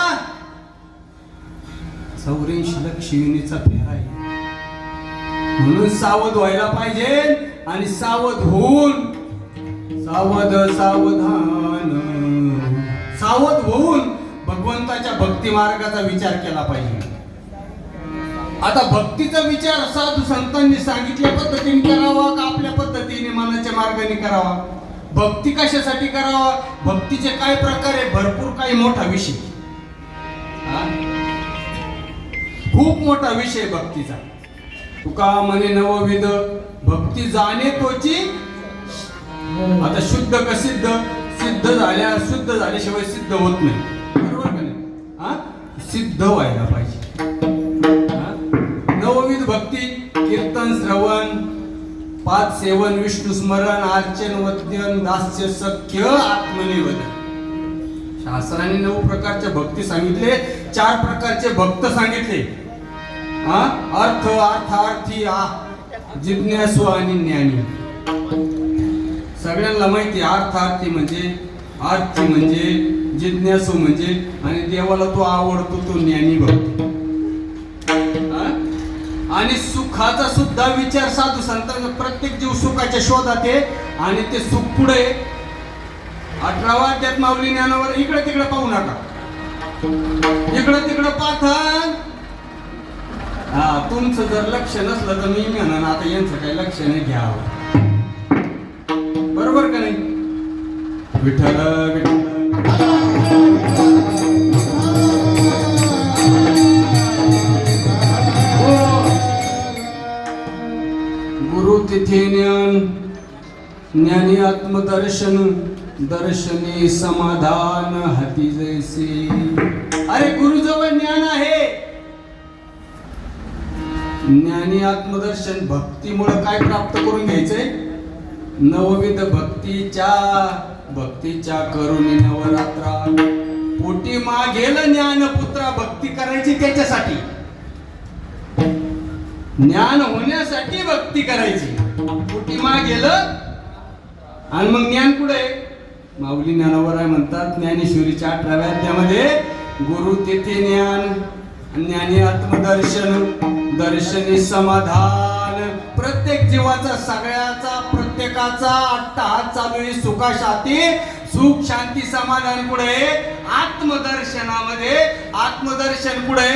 84 लक्ष युनीचा फेरा आहे. म्हणून सावध व्हायला पाहिजे आणि सावध होऊन सावध होऊन भगवंताच्या भक्ती मार्गाचा विचार केला पाहिजे. आता भक्तीचा विचार साधू संतांनी सांगितल्या पद्धतीने करावा का आपल्या पद्धतीने मनाच्या मार्गाने करावा? भक्ती कशासाठी करावा? भक्तीचे काय प्रकार आहे? भरपूर काही मोठा विषय, खूप मोठा विषय भक्तीचा. तुका म्हणे नवविध भक्ती जाणे तोची. आता शुद्ध का सिद्ध? सिद्ध झाल्याशिवाय सिद्ध होत नाही, बरोबर का नाही? सिद्ध व्हायला पाहिजे. नवविध भक्ती कीर्तन, श्रवण, पाच सेवन, विष्णू स्मरण, अर्चन, वद्यन, दास्य, सख्य, आत्मनिवेदन. शास्त्राने 9 प्रकारच्या भक्ती सांगितले, 4 प्रकारचे भक्त सांगितले. अर्थ, अर्थार्थी, जिज्ञासू आणि ज्ञानी. सगळ्यांना माहिती अर्थार्थी म्हणजे जिज्ञासू म्हणजे आणि देवाला तो आवडतो तो ज्ञानी भक्त. आणि सुखाचा सुद्धा विचार साधू संतांचा. प्रत्येक जीव सुखाच्या शोधात आहे आणि ते सुख पुढे 18व्या अध्यायात माऊली ज्ञानावर इकडे तिकडे पाहू नका. इकडे तिकडे पाहता तुमचं जर लक्ष नसलं तर मी म्हणन आता यांचं काही लक्ष नाही घ्यावं, बरोबर का नाही? विठ्ठल गुरु तिथे ज्ञानी आत्मदर्शन, दर्शनी समाधान हाती जैसे. अरे गुरुजवळ ज्ञान आहे. ज्ञानी आत्मदर्शन भक्तीमुळे काय प्राप्त करून घ्यायचंय? नवविध भक्तीच्या करुणी नवरात्रा. पोटी मागेल ज्ञानपुत्रा. भक्ती करायची त्याच्यासाठी, ज्ञान होण्यासाठी भक्ती करायची. पोटी मागेल आणि मग ज्ञान कुठे? माऊली ज्ञानावर आहे म्हणतात ज्ञानेश्वरीच्या 18व्या अध्यायामध्ये. गुरु तेथे ज्ञान, ज्ञानी आत्मदर्शन, दर्शनी समाधान. प्रत्येक जीवाचा सगळ्याचा प्रत्येकाचा अट्टहास चालू आहे सुखासाठी. सुख शांती समाधान कुठे? आत्मदर्शनामध्ये. आत्मदर्शन कुठे?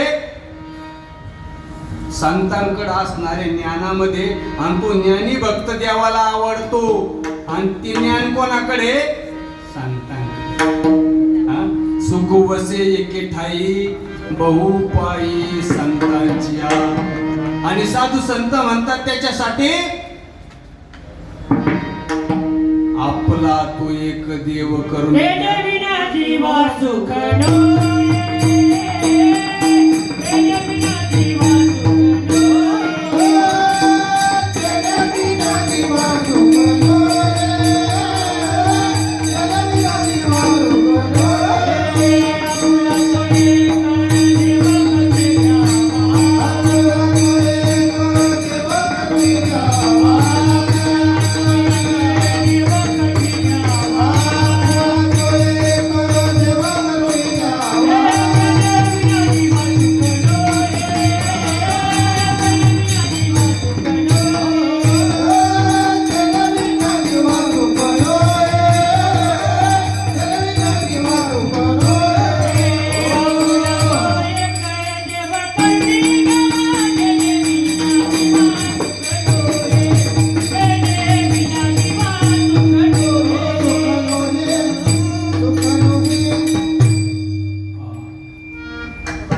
संतांकडे असणाऱ्या ज्ञानामध्ये, आणि तो ज्ञानी भक्त देवाला आवडतो. आणि ते ज्ञान कोणाकडे? संतांकडे. सुख वसे एके ठाई बहु पायी संतांची. आणि साधू संत म्हणतात त्याच्यासाठी, आपला तो एक देव करून विना जीवा सुख नोये. विना जीवा सुख नोये. विना जीवा सुख नोये. विना जीवा सुख नोये.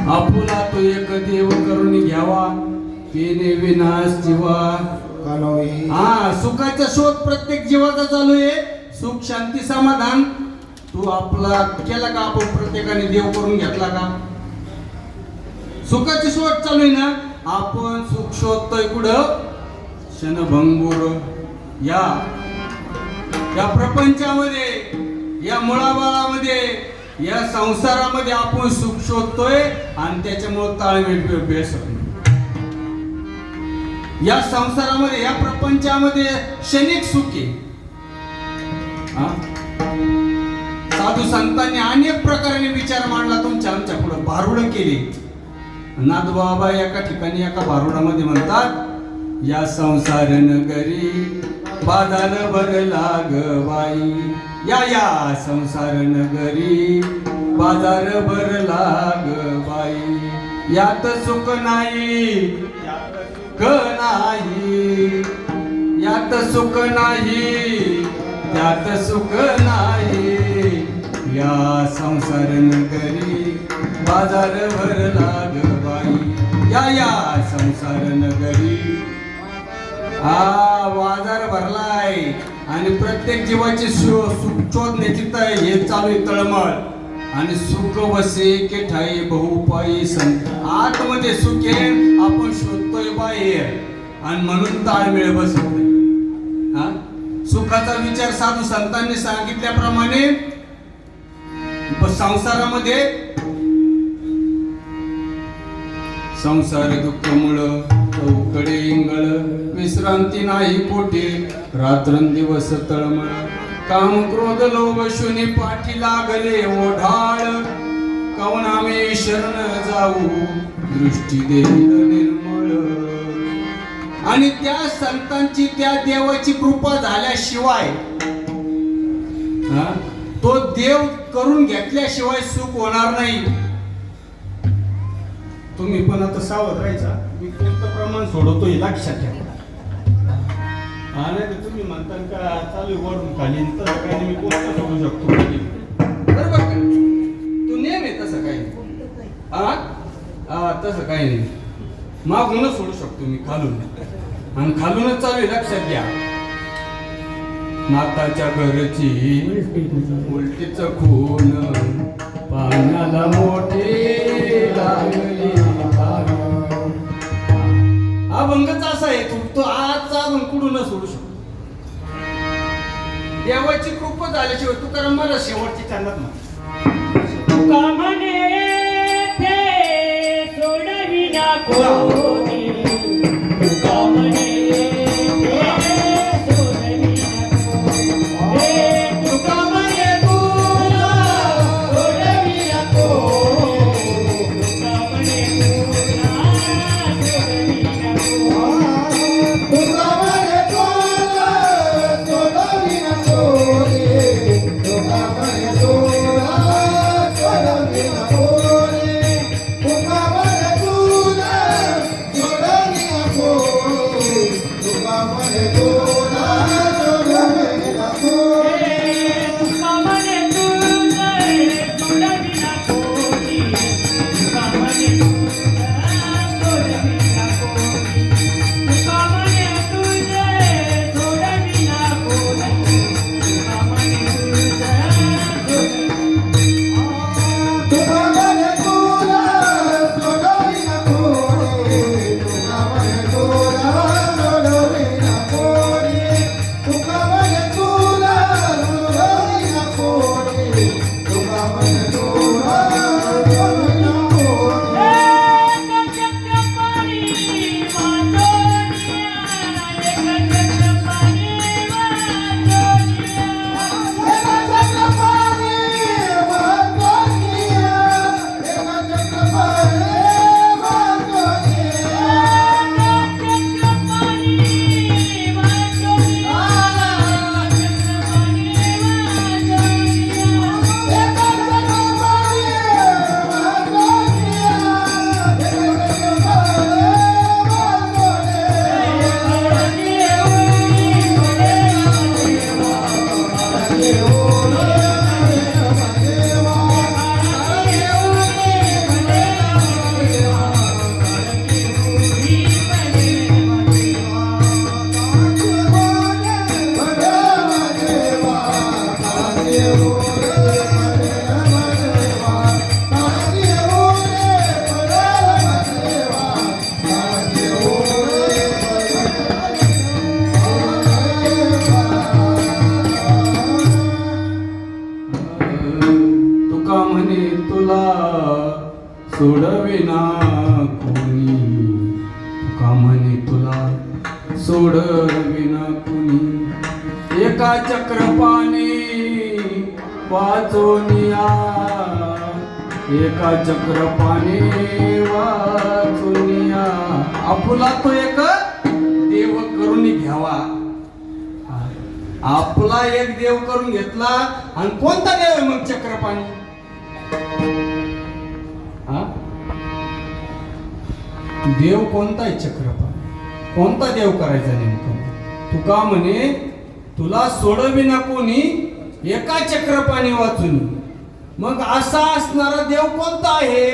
आपुला तो एक देव करून घ्यावा, पेने विनाश जीवा. सुखाचा शोध प्रत्येक जीवाचा चालू आहे. सुख शांती समाधान तू आपला केला का? आपण प्रत्येकाने देव करून घेतला का? सुखाचे शोध चालू आहे ना. आपण सुख शोधतोय कुठं? क्षणभंगूर या प्रपंचामध्ये, या मुळाबाळामध्ये, या संसारामध्ये आपण सुख शोधतोय. आणि त्याच्यामुळे ताळमेळ बेसत. या संसारामध्ये, या प्रपंचामध्ये क्षणिक सुख आहे. साधू संतांनी अनेक प्रकाराने विचार मांडला, तुमच्या आमच्या पुढे भारुड केले. नाथबाबा एका ठिकाणी एका भारुडामध्ये म्हणतात, या संसार नगरी बाजार भरला ग बाई. या संसार नगरी बाजार भरला ग बाई. यात सुख नाही, नाही, यात सुख नाही, त्यात सुख नाही. या संसार नगरी बाजार भरला ग बाई. या संसार नगरी बाजार भरलाय. आणि प्रत्येक जीवाची सुख शोधण्याची हे चालू आहे तळमळ. आणि सुख वसे के ठाई बहुपायी संत. आतमध्ये सुख आहे, आपण शोधतोय बाहेर. आणि म्हणून ताळमेळ बसत नाही. सुखाचा विचार साधू संतांनी सांगितल्याप्रमाणे संसारामध्ये संसार दुःख मुळ चौकडे इंगळ. विश्रांती नाही कोठे रात्रंदिवस तळमळ. काम क्रोध लोभ शून्य पाठी लागले ओढाळ. काऊन आम्ही शरण जाऊ दृष्टी देईल निर्मळ. आणि त्या संतांची, त्या देवाची कृपा झाल्याशिवाय, तो देव करून घेतल्याशिवाय सुख होणार नाही. तुम्ही पण आता सावध राहायचा. मी कोणतं प्रमाण सोडवतो हे लक्षात ठेवा. आणि तुम्ही म्हणता का चालू वरून खाली, तसं काही मी कोणतं सोडू शकतो बरोबर का? तू नेम आहे तसं काही तसं काही नाही. मागूनच सोडू शकतो मी खालून. आणि खालूनच चालू आहे, लक्षात घ्या. नाताच्या घरची उलटीच खून पाण्याला मोठे लागले. अभंगच असा आहे, तो आजचा अभंग कुठून सोडू शकतो. देवाची कृपा झाल्याशिवाय तू कारण मला शेवटची चालत नाही. तुका म्हणे ते सोडविना कोणी. तुका म्हणे ते सोडविना कोणी. तुका म्हणे तुला सोडविना कोणी. तुका म्हणे तुला सोडविना कोणी. तुका म्हणे तुला सोडविना कोणी. तुका म्हणे तुला सोडविना कोणी. तुका म्हणे तुला तुका म्हणे तुला सोडविना कोणी, तुका म्हणे तुला सोडविना कोणी, एका चक्रपाणी वाचोनिया, एका चक्रपाणी वाचोनिया. आपुला तो एक देव करून घ्यावा. आपला एक देव करून घेतला. आणि कोणता देव आहे मग चक्रपाणी? देव कोणता आहे चक्रपाणी? कोणता देव करायचा नेमकं? तुका म्हणे तुला सोडविना कोणी, एका चक्रपाणी वाचून. मग असा असणारा देव कोणता आहे?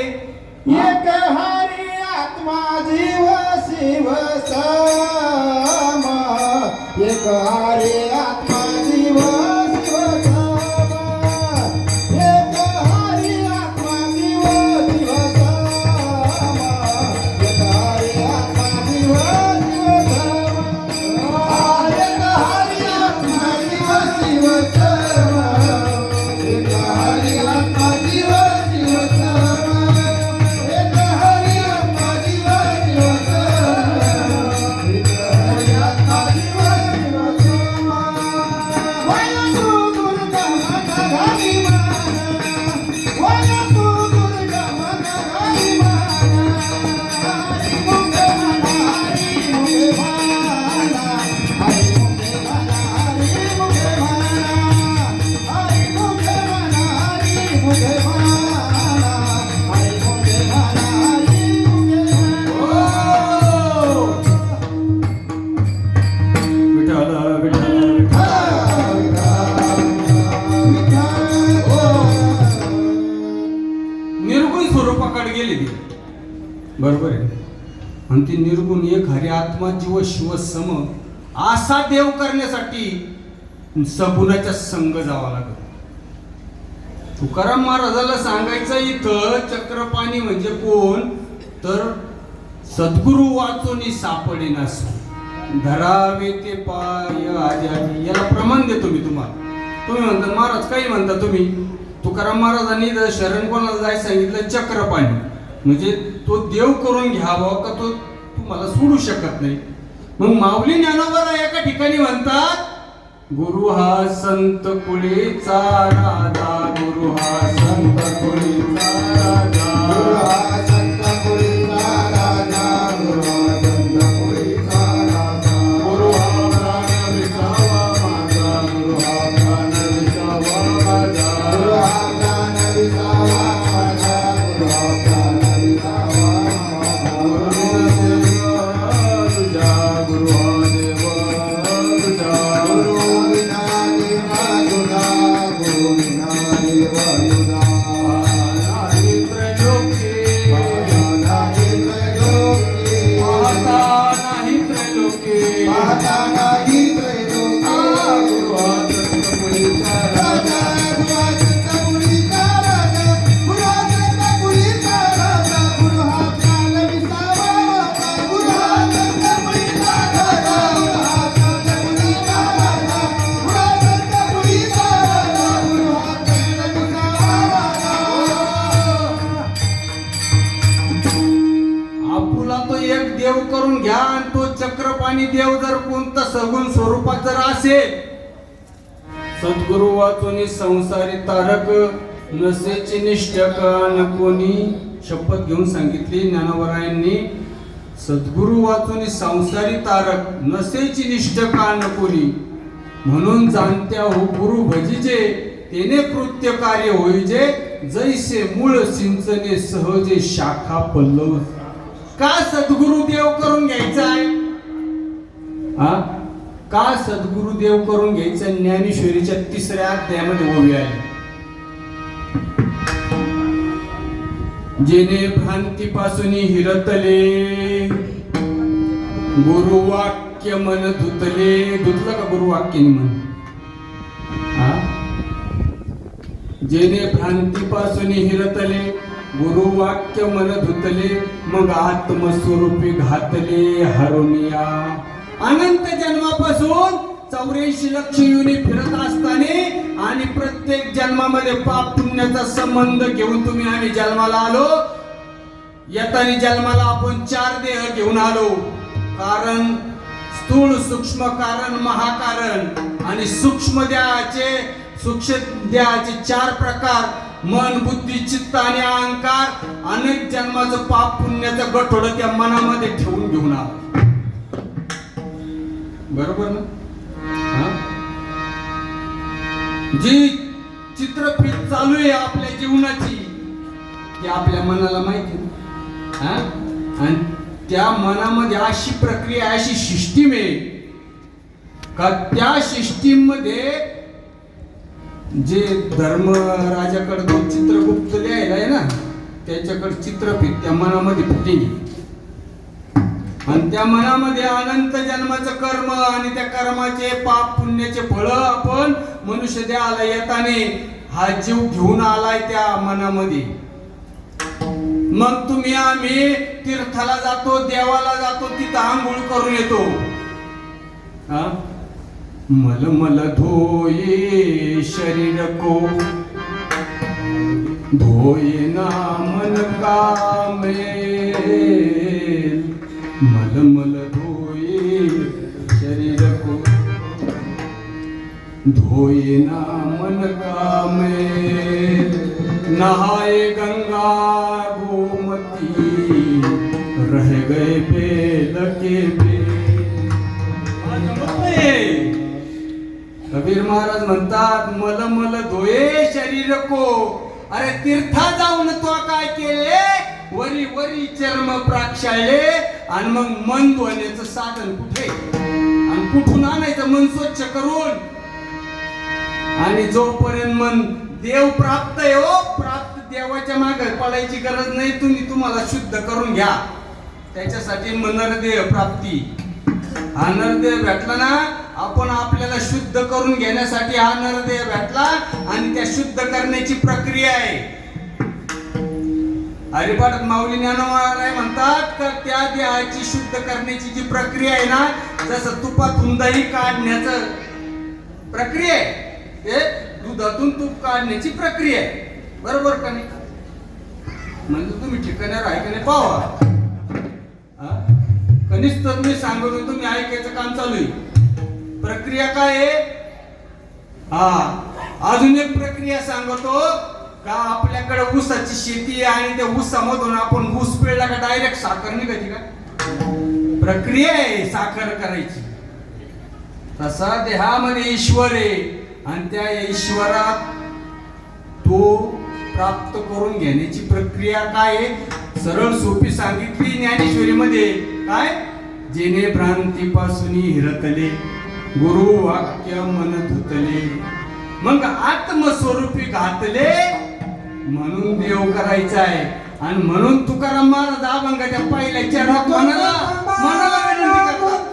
एक हरी आत्मा जीव शिव समा, एक हरी आत्मा जीव शिव समा, एक हरी आत्मा जीव शिव समा, एक हरी आत्मा जीव शिव समा, एक हरी आत्मा जीव शिव समा, एक हरी आत्मा जीव शिव समा, एक हरी आत्मा जीव शिव समा, एक हरी आत्मा जीव शिव समा. वय तू दुर्गा माता घाली माना, वय तू दुर्गा माता घाली माना, हरी मुखे माना, हरी मुखे माना, हरी मुखे माना, हरी मुखे माना, हरी मुखे माना, हरी मुखे माना, हरी मुखे माना, हरी मुखे विठ्ठल विठ्ठल. निर्गुण स्वरूपाकडे गेली ती, बरोबर आहे. आणि ती निर्गुण एक हरी आत्मा जीव शिव सम असा देव करण्यासाठी सगुणाच्या संग जावा लागत. तुकाराम महाराजाला सांगायचं इथं चक्रपाणी म्हणजे कोण? तर सद्गुरु वाचोनी सापडेनास, धरावे ते पाय आजारी. याला प्रमाण देतो मी तुम्हाला. तुम्ही म्हणता महाराज काही म्हणता तुम्ही. तुकाराम महाराजांनी जर शरण कोणाला जायला सांगितलं चक्रपाणी, म्हणजे तो देव करून घ्यावा का तो तुम्हाला सोडू शकत नाही. मग माऊली ज्ञानोबा एका ठिकाणी म्हणतात, गुरु हा संत कुळीचा राजा, गुरु हा संत कुळीचा राजा, गुरु हा संत कुळीचा राजा, गुरु हा संत कुळीचा राजा, गुरु हा प्राण विसावा माझा, गुरु हा प्राण विसावा माझा, गुरु हा प्राण विसावा माझा, गुरु हा प्राण विसावा माझा, गुरु हा देव तुझा, गुरु विना देव तुझा, गुरु विना देव तुझा, नाही त्रैलोकी, नाही त्रैलोकी, पाहता नाही त्रैलोकी, पाहता नाही त्रैलोकी, गुरु हा संत कुळीचा राजा, राजा, गुरु हा संत कुळीचा राजा, गुरु हा संत कुळीचा राजा, गुरु हा प्राण विसावा माझा, गुरु हा संत कुळीचा राजा, गुरु हा संत कुळीचा राजा, गुरु हा संत कुळीचा राजा, गुरु हा संत रूपाने देव जर कोणता सगुण स्वरूपात जर असेल, सद्गुरु वाचून संसारी तारक नसेची निष्ठ न कोणी, शपथ घेऊन सांगितली ज्ञानोबरायांनी, सद्गुरु वाचून संसारी तारक नसेची निष्ठ न कोणी, म्हणून जाणत्या हो गुरु भजिजे तेने कृत्य कार्य होईजे, जैसे मूळ सिंचने सहजे शाखा पल्लव. का सद्गुरु देव करून घ्यायचा आहे? का सद्गुरु देव करून घ्यायचा? ज्ञानेश्वरीच्या 3ऱ्या अध्यायामध्ये ओवी आहे. जेने भ्रांतीपासून हिरतले गुरुवाक्य मन धुतले. धुतलं का गुरुवाक्याने मन? जेने भ्रांतीपासून हिरतले गुरुवाक्य मन धुतले, मग आत्मस्वरूपी घातले हरुनिया. अनंत जन्मापासून 84 लक्ष योनी फिरत असताना आणि प्रत्येक जन्मामध्ये पाप पुण्याचा संबंध घेऊन तुम्ही आम्ही जन्माला आलो. येताना जन्माला आपण 4 देह घेऊन आलो. कारण स्थूल, सूक्ष्म कारण, महाकारण. आणि सूक्ष्म देहाचे 4 प्रकार: मन, बुद्धी, चित्त आणि अहंकार. अनेक जन्माचं पाप पुण्याचं गठोडं त्या मनामध्ये ठेवून घेऊन आलो. बरोबर ना? जी चित्रफित चालू आहे आपल्या जीवनाची ती आपल्या मनाला माहिती आहे. आणि त्या मनामध्ये अशी प्रक्रिया, अशी सिस्टीम आहे का त्या सिस्टीम मध्ये जे धर्मराजाकडे 2 चित्रगुप्त लिहायला आहे ना, त्याच्याकडे चित्रफित त्या मनामध्ये फिटिंग. आणि त्या मनामध्ये अनंत जन्माचं कर्म आणि त्या कर्माचे पाप पुण्याचे फळ आपण मनुष्य देहाला येताने हा जीव घेऊन आलाय त्या मनामध्ये. मग तुम्ही आम्ही तीर्थाला जातो, देवाला जातो, तिथं आंघोळ करून येतो. मल मल धोये शरीर को, धोये ना मन का मेल. मल मल धोये शरीर को, धोये ना मन का मेल. नहाए गंगा गोमती, रह गए बेल के बेल. कबीर महाराज म्हणतात मल मल धोये शरीर को. अरे तीर्था जाऊन तो काय केले? वरी वरी चर्म प्राक्षाळले. आणि मग मन धुण्याचं साधन कुठे? आणि कुठून आणायचं मन स्वच्छ करून? आणि जोपर्यंत मन देव प्राप्त आहे हो, प्राप्त देवाच्या मागे पडायची गरज नाही. तुम्हाला शुद्ध करून घ्या. त्याच्यासाठी नरदेह प्राप्ती. हा नरदेह भेटला ना, आपण आपल्याला शुद्ध करून घेण्यासाठी हा नरदेह भेटला. आणि त्या शुद्ध करण्याची प्रक्रिया आहे. हरिपाठात माऊली ज्ञानोबराय म्हणतात का त्या देहाची शुद्ध करण्याची जी प्रक्रिया आहे ना, जसं तुपातून दही काढण्याचं प्रक्रिया आहे, ते दुधातून तूप काढण्याची प्रक्रिया आहे. बरोबर का नाही? म्हणजे तुम्ही ठिकाणावर आहे का नाही पाहा. कनिष्ठ तुम्ही सांगतो, तुम्ही ऐकायचं काम चालू आहे. प्रक्रिया काय आहे? अजून एक प्रक्रिया सांगतो का आपल्याकडे ऊसाची शेती आहे आणि त्या ऊसामधून आपण ऊस पिळला का डायरेक्ट साखर निघायची का? प्रक्रिया आहे साखर करायची. तसा देहामध्ये ईश्वर आहे आणि त्या ईश्वरात तो प्राप्त करून घेण्याची प्रक्रिया काय आहे? सरळ सोपी सांगितली ज्ञानेश्वरीमध्ये. काय? जेने भ्रांतीपासून हिरतले गुरु वाक्य मन धुतले, मग आत्मस्वरूपी घातले. म्हणून देव करायचा आहे. आणि म्हणून तुकाराम महाराज अभंगाच्या पहिल्या चरणात मनाला विनंती करतात.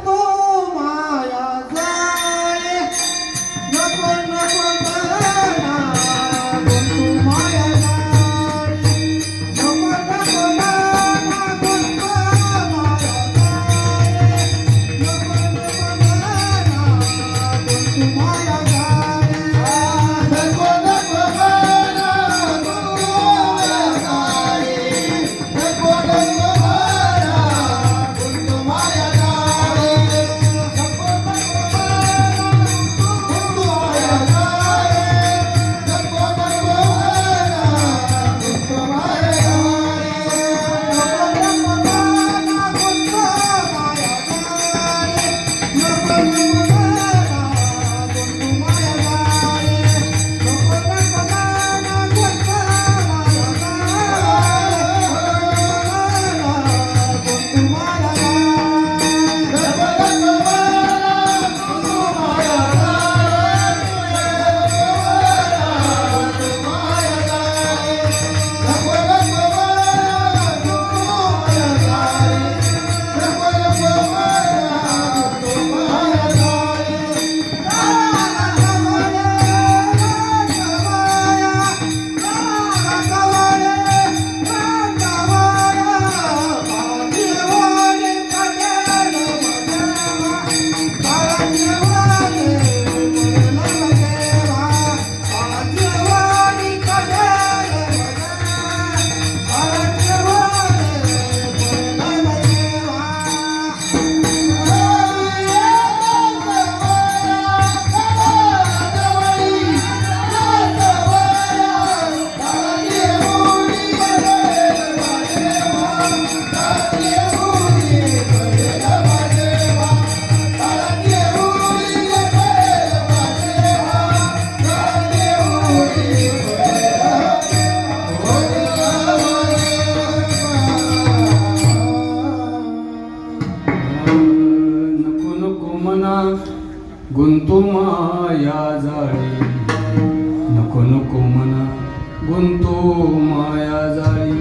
गुंतो माया जाळी.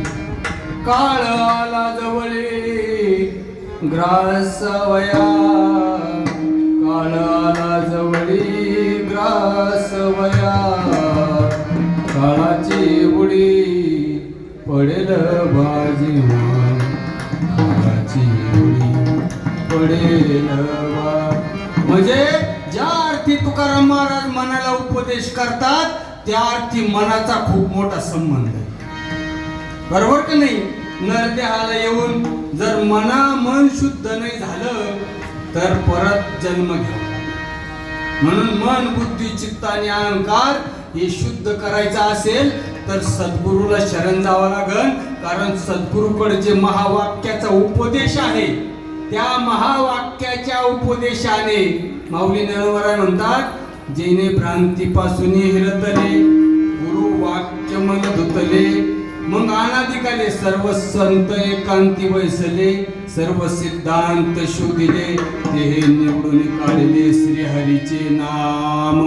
काळ आला जवळे ग्रासवया, काळ आला जवळी ग्रासवया. काळाची उडी पडेल बाजी, काळाची उडी पडेल बा. म्हणजे ज्या अर्थी तुकाराम महाराज मनाला उपदेश करतात त्या अर्थी मनाचा खूप मोठा संबंध आहे. बरोबर की नाही? नरदेहाला येऊन जर मन शुद्ध नाही झालं तर परत जन्म घ्यावा. म्हणून मन, बुद्धी, चित्त आणि अहंकार हे शुद्ध करायचं असेल तर सद्गुरूला शरण जावं लागल. कारण सद्गुरूकडे जे महावाक्याचा उपदेश आहे त्या महावाक्याच्या उपदेशाने माऊली ज्ञानोबा म्हणतात, जेने भ्रांतीपासून हिरतले गुरु वाक्य मन धुतले. मग अनादिकाले सर्व संत एकांती बैसले, सर्व सिद्धांत शोधिले, ते निवडून काढले श्री हरीचे नाम.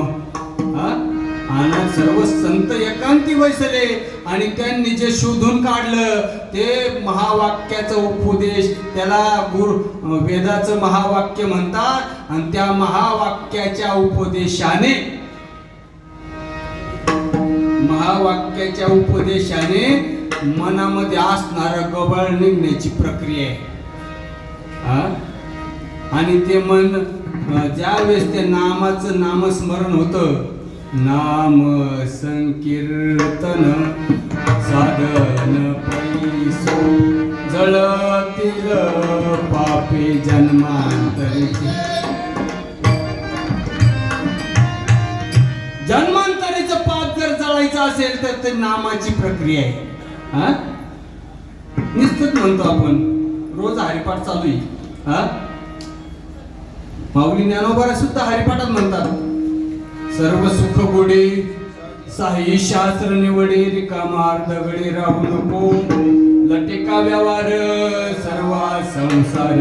सर्व संत एकांती बैसले आणि त्यांनी जे शोधून काढलं ते महावाक्याचा उपदेश, त्याला वेदाचं महावाक्य म्हणतात. आणि त्या महावाक्याच्या उपदेशाने मनामध्ये असणारं गबळ निघण्याची प्रक्रिया आहे. आणि ते मन ज्यावेळेस त्या नामाचं नामस्मरण होतं, नाम संकीर्तन साधन पैसो जळतील पापे जन्मांतरीचे. जन्मांतरीचं पाप जर जळायचं असेल तर ते नामाची प्रक्रिया आहे. निश्चित म्हणतो आपण रोज हरिपाठ चालू आहे. माऊली ज्ञानोबा सुद्धा हरिपाठात म्हणतात, सर्व सुख गोडे साई शास्त्र निवडे, रिकामा दगडे राहू नको, लटेका व्यवहार सर्वा संसार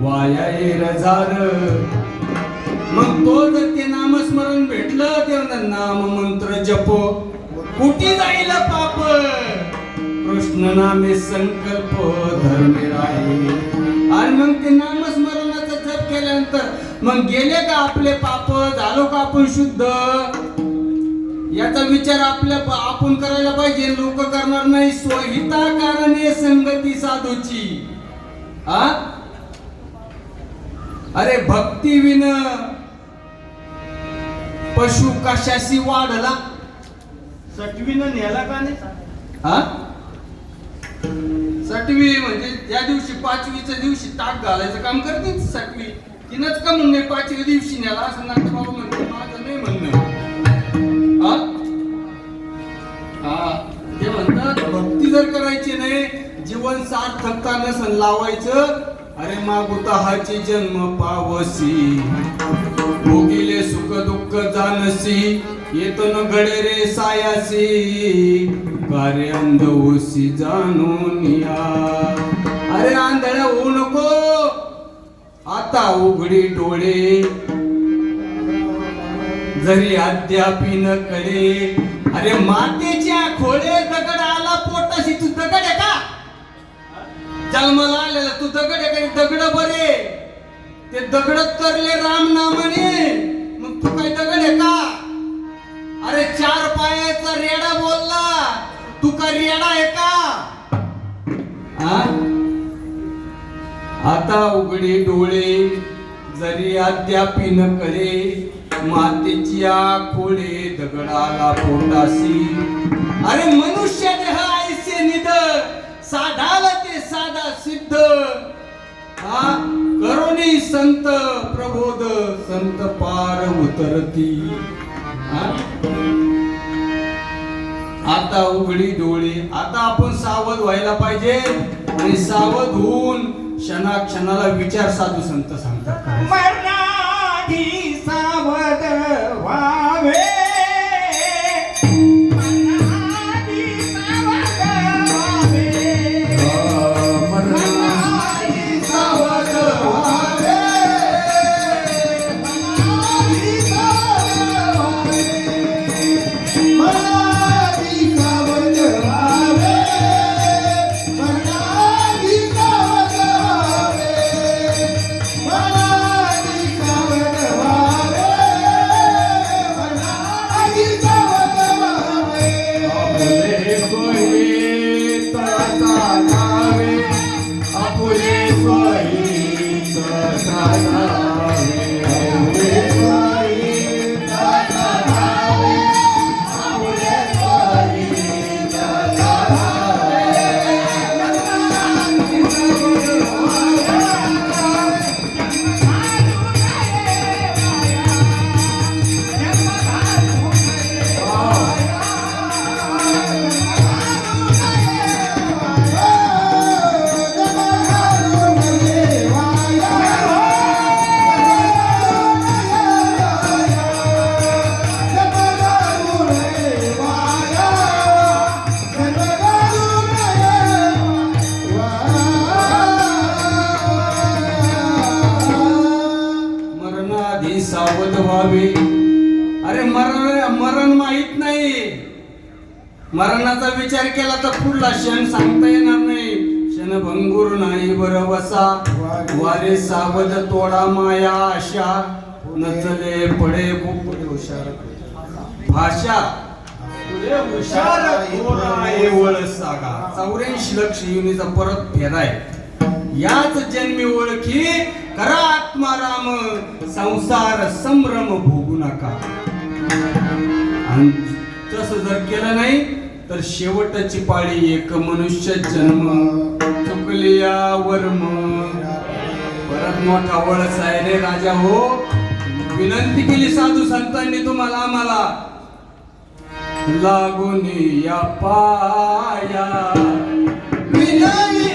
वाया रजार. मग तो जर ते नामस्मरण भेटलं तेव्हा नाम मंत्र जप कुठे जाईल पाप, कृष्ण नामे संकल्प धर्मे राही. आणि मग ते नामस्मरणाचा जप केल्यानंतर मग गेले का आपले पाप, झालो का आपण शुद्ध, याचा विचार आपण करायला पाहिजे. लोक करणार नाही. स्वहिता कारणे संगती साधूची. अरे भक्ती विन पशु कशाशी वाढला, सटवीनं नेला का नाही? सटवी म्हणजे ज्या दिवशी पाचवीच्या दिवशी टाक घालायचं काम करते सटवी, तिनंच का म्हणणे पाचव्या दिवशी नेला असं नाथ बाबा म्हणते. माझं नाही म्हणणं. ते म्हणतात भक्ती जर करायची नाही, जीवन सार्थकता नसन लावायचं. अरे मागुताहाची जन्म पावसी, भोगिले सुख दुःख जानसी, येतो न घडे रे सायासी, कार्य अंध होसी जाणून या. अरे आंधळा होऊ नको, आता उघडी डोळे, जरी अद्यापी न कळे. अरे मातेच्या खोळे दगड आला पोटाशी, तू दगड आहे का? जन्माला आलेला तू दगड आहे का? दगड बरे, ते दगड तरले राम नामाने, मग तू काय दगड आहे का? अरे चार पायाचा रेडा बोलला, तू का रेडा आहे का? आता उघडे डोळे, जरी अद्यापी न कळे, मातेची खोळे दगडाला पोटासी. अरे मनुष्य देह ऐसे निध, साधाल ते साधा सिद्ध. करोनी संत प्रबोध, संत पार उतरती. आता उघडी डोळे, आता आपण सावध व्हायला पाहिजे. आणि सावध होऊन क्षणाक्षणाला विचार साधू संत सांगतात, मरणाधी सावध व्हावे, मरणाधी सावध व्हावे, मरणाधी सावध व्हावे, मरणाधी सावध व्हावे, मरणाधी मरणाचा विचार केला तर पुढला क्षण सांगता येणार नाही. क्षणभंगूर नाही बरं बसा, वारे सावध तोडा माया आशा, नचले पडे खूप हुशार भाषा तुझे हुशार आहे वळ सागा. 84 लक्ष युनीचा परत फेराय. याच जन्मी ओळखी करा आत्माराम, संसार संभ्रम भोगू नका. आणि तसं जर केलं नाही तर शेवटची पाळी एक मनुष्य जन्म, चुकली या वर्म. परत मोठा वळस आहे रे राजा हो. विनंती केली साधू संतांनी तुम्हाला आम्हाला, लागून या पाया विनयी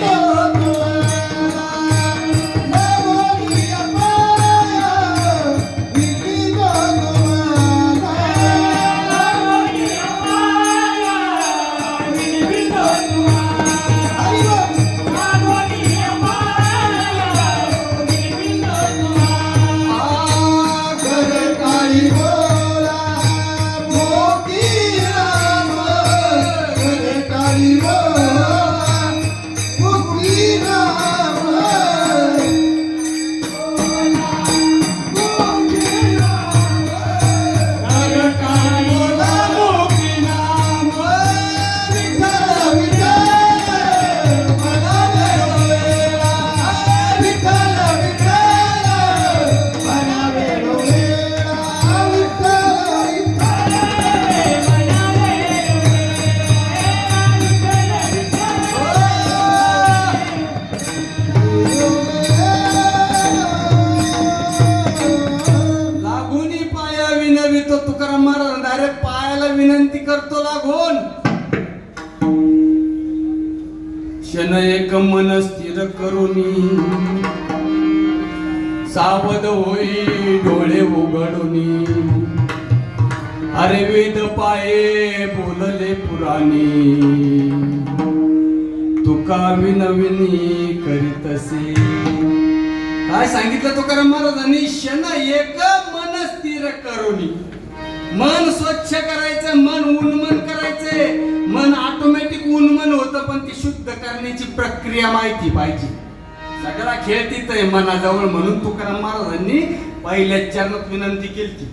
होतो तुकाराम महाराज डायरेक्ट पायाला विनंती करतो लागून. क्षण एक मन स्थिर करूनी, सावध होई डोळे उघडूनी. अरे वेद पाये बोलले पुराणी, तुका विनविनी करीतसे. काय सांगितलं तुकाराम महाराजांनी? क्षण एक मन स्थिर करूनी. मन स्वच्छ करायचं, मन उन्मन करायचे. मन ऑटोमॅटिक उन्मन होतं, पण ती शुद्ध करण्याची प्रक्रिया माहिती पाहिजे. सगळा खेळ तिथं आहे मनाजवळ. म्हणून तुकाराम महाराजांनी पहिल्या चरणात विनंती केली,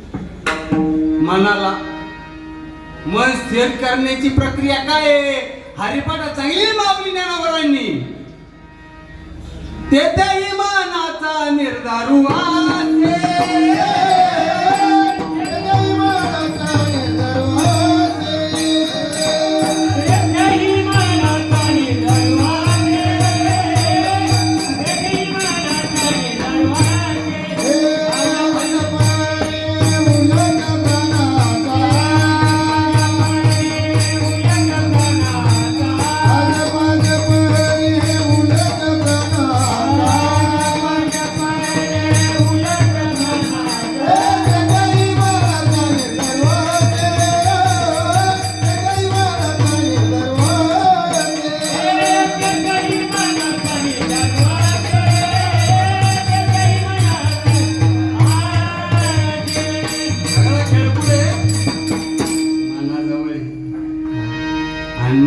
मनाला मन स्थिर करण्याची प्रक्रिया काय आहे? हरिपाठ चांगली मावली ज्ञानावरांनी. तेथेही मनाचा निर्धारू आहे.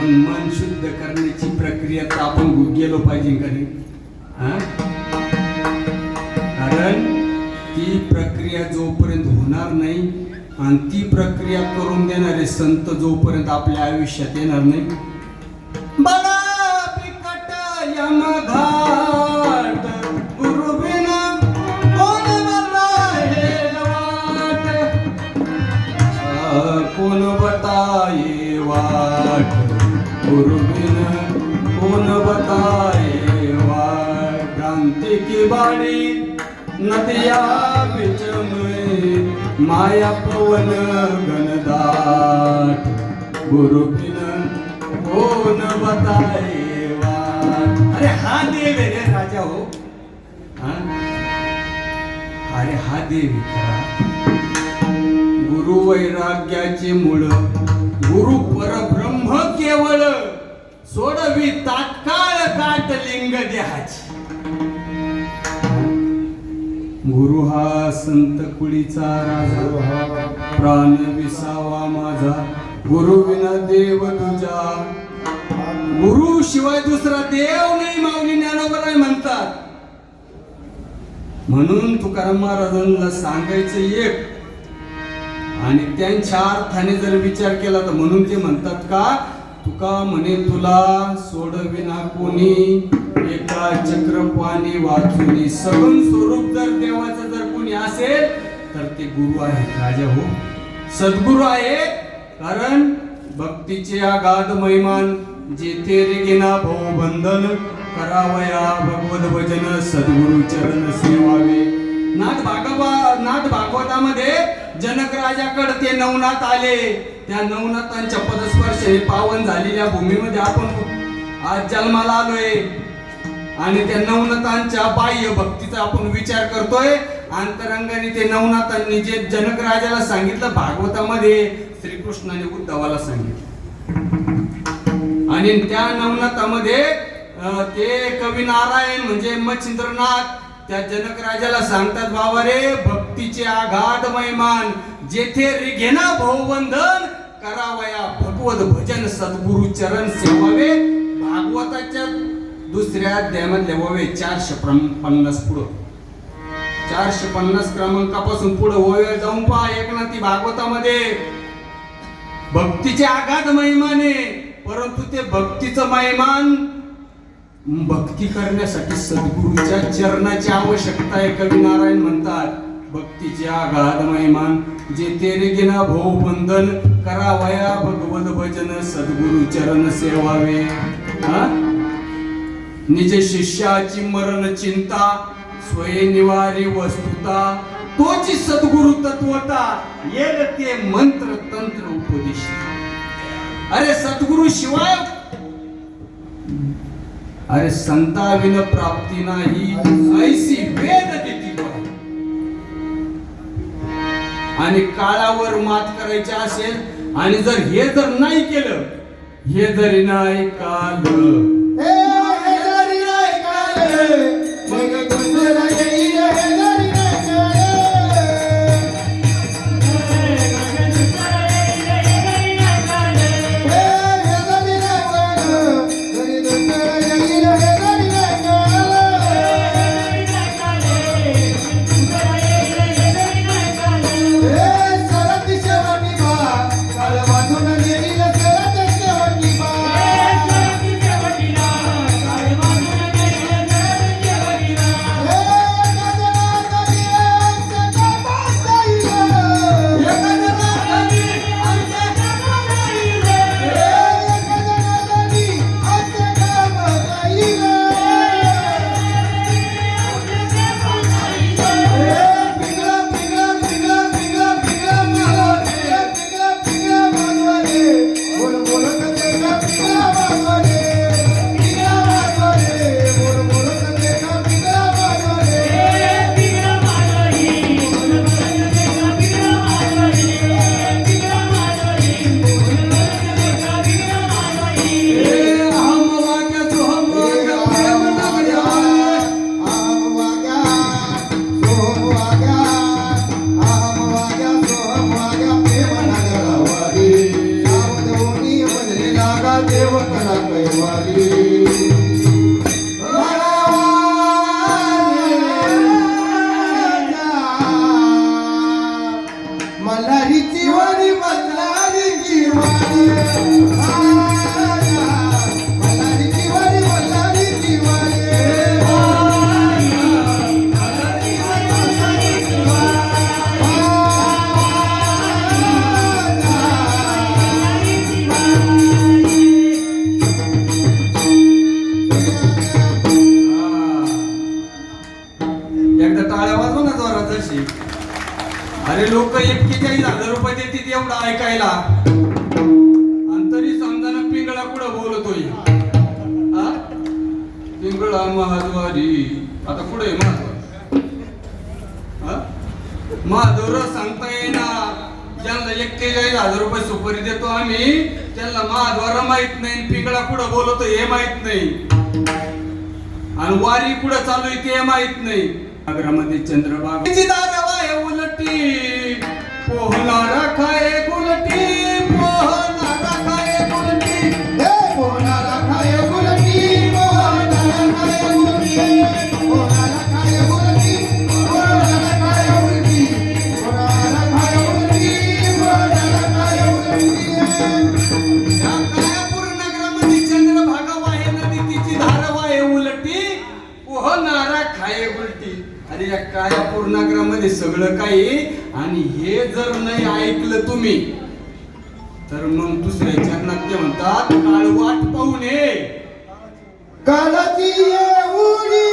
मन शुद्ध करण्याची प्रक्रिया तर आपण गेलो पाहिजे का नाही? कारण ती प्रक्रिया जोपर्यंत होणार नाही आणि ती प्रक्रिया करून देणारे संत जोपर्यंत आपल्या आयुष्यात येणार नाही, बडा बिकट यमघाट गुरुबिना कोण बताये वाट, कोण बताये वाट, गुरुबिन कौन बताए वाट. क्रांति की बाड़ी नदिया बिच में, माया पवन घनदाट, गुरुबिन कौन बताए वाट. अरे हा देव आहे रे राजा हो. अरे हा देव खरा. गुरु वैराग्याचे मूळ, गुरु परब्रह्म केवळ, सोडवी तात्काळ काट लिंग देहाची. गुरु हा संत कुळीचा राजा, प्राण विसावा माझा गुरु विना देव तुझा, गुरु शिवाय दुसरा देव नाही माऊली ज्ञानोबाराय म्हणतात. म्हणून तुकाराम महाराजांना सांगायचं एक आणि त्यांच्या अर्थाने जर विचार केला तर म्हणून ते म्हणतात का तुका म्हणे तुला सोडविना कोणी एका चक्रपाणी वाचुनी. सगुण स्वरूप जर देवाचं जर कोणी असेल तर ते गुरु आहेत राजा हो, सद्गुरु आहेत. कारण भक्तीचे आगाध महिमान जेथे रे गेना भाऊ बंधन करावया भगवत भजन सद्गुरु चरण सेवावे. नाथ भागवतामध्ये जनक राजाकडे ते नवनाथ आले. त्या नवनाथांच्या पदस्पर्शाने पावन झालेल्या भूमीमध्ये आपण आज जन्माला आलोय आणि त्या नवनाथांच्या बाह्य भक्तीचा आपण विचार करतोय. अंतरंगाने ते नवनाथांनी जे जनक राजाला सांगितलं भागवतामध्ये श्रीकृष्णाने उद्धवाला सांगितलं. आणि त्या नवनाथामध्ये ते कवी नारायण म्हणजे मच्छिंद्रनाथ त्या जनक राजाला सांगतात बाबा रे भक्तीचे आघात महिमान जेथे रिघेना भाऊबंधन करावया भगवत भजन सद्गुरु चरण सेवावे. भागवताच्या दुसऱ्या अध्यायामध्ये ववे 450 पुढं 450 क्रमांकापासून पुढे ववे जाऊन पहा एकनाथी भागवतामध्ये भक्तीचे आघात महिमाने. परंतु ते भक्तीचं महिमान भक्ती करण्यासाठी सद्गुरूच्या चरणाची आवश्यकता आहे. कवी नारायण म्हणतात भक्तीचे आघात महिमान जेथे रे गेना भाऊ बंधन करावया भगवत भजन सद्गुरु चरण सेवावे. निज शिष्याची मरण चिंता स्वयं निवारी वस्तुता तोची सद्गुरु तत्वता येल ते मंत्र तंत्र उपदेश. अरे सद्गुरु शिवाय अरे संताविन प्राप्ती नाही ऐसी वेद देती. आणि काळावर मात करायची असेल आणि जर हे जर नाही केलं हे जरी नाही काल अरे लोक 41,000 रुपये देतील एवढं ऐकायला आणि तरी समजा ना पिंगळा कुठं बोलतोय. पिंगळा महाद्वारी आता कुठे महाद्वार सांगता येईना. ज्यांना 41,000 रुपये सुपारी देतो आम्ही त्यांना महाद्वार माहित नाही पिंगळा कुठं बोलतो हे माहित नाही आणि वारी कुठं चालू आहे ते माहित नाही. आग्रामध्ये चंद्रभागा उलटी पोहणारा खाय गुलटी पोहणारा नारा खाये उलटी. अरे या काया पूर्णाग्रामध्ये सगळं काही, आणि हे जर नाही ऐकलं तुम्ही तर मग दुसऱ्या चरणात ते म्हणतात काळ वाट पाहून ये. कालाची एवढी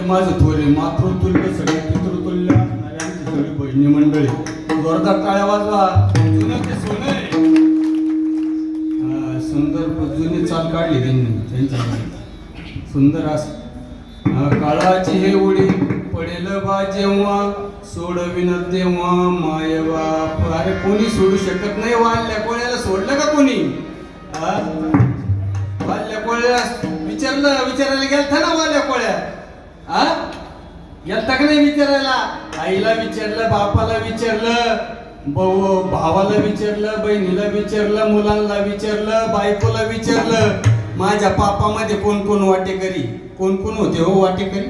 माझं थोरे मातृतुल्य सगळे पितृतुल्य आणि आमची सगळी बहिणी मंडळी जोरदार टाळ्या वाजवा. जुनं ते सोनं आहे. सुंदर जुनी चाल काढली त्यांनी त्यांच्या सुंदर असं. काळाची हे उडी पडेल बा जेव्हा सोडविन तेव्हा माय बाप. अरे कोणी सोडू शकत नाही. वाल्या कोळ्याला सोडलं का कोणी? वाल्या कोळ्याला विचारायला गेलता ना वाल्या कोळ्या? गेलता का नाही विचारायला? आईला विचारलं, बापाला विचारलं, भावाला विचारलं, बहिणीला विचारलं, मुलांना विचारलं, बायकोला विचारलं. माझ्या पापामध्ये कोण कोण वाटेकरी, कोण कोण होते हो वाटेकरी?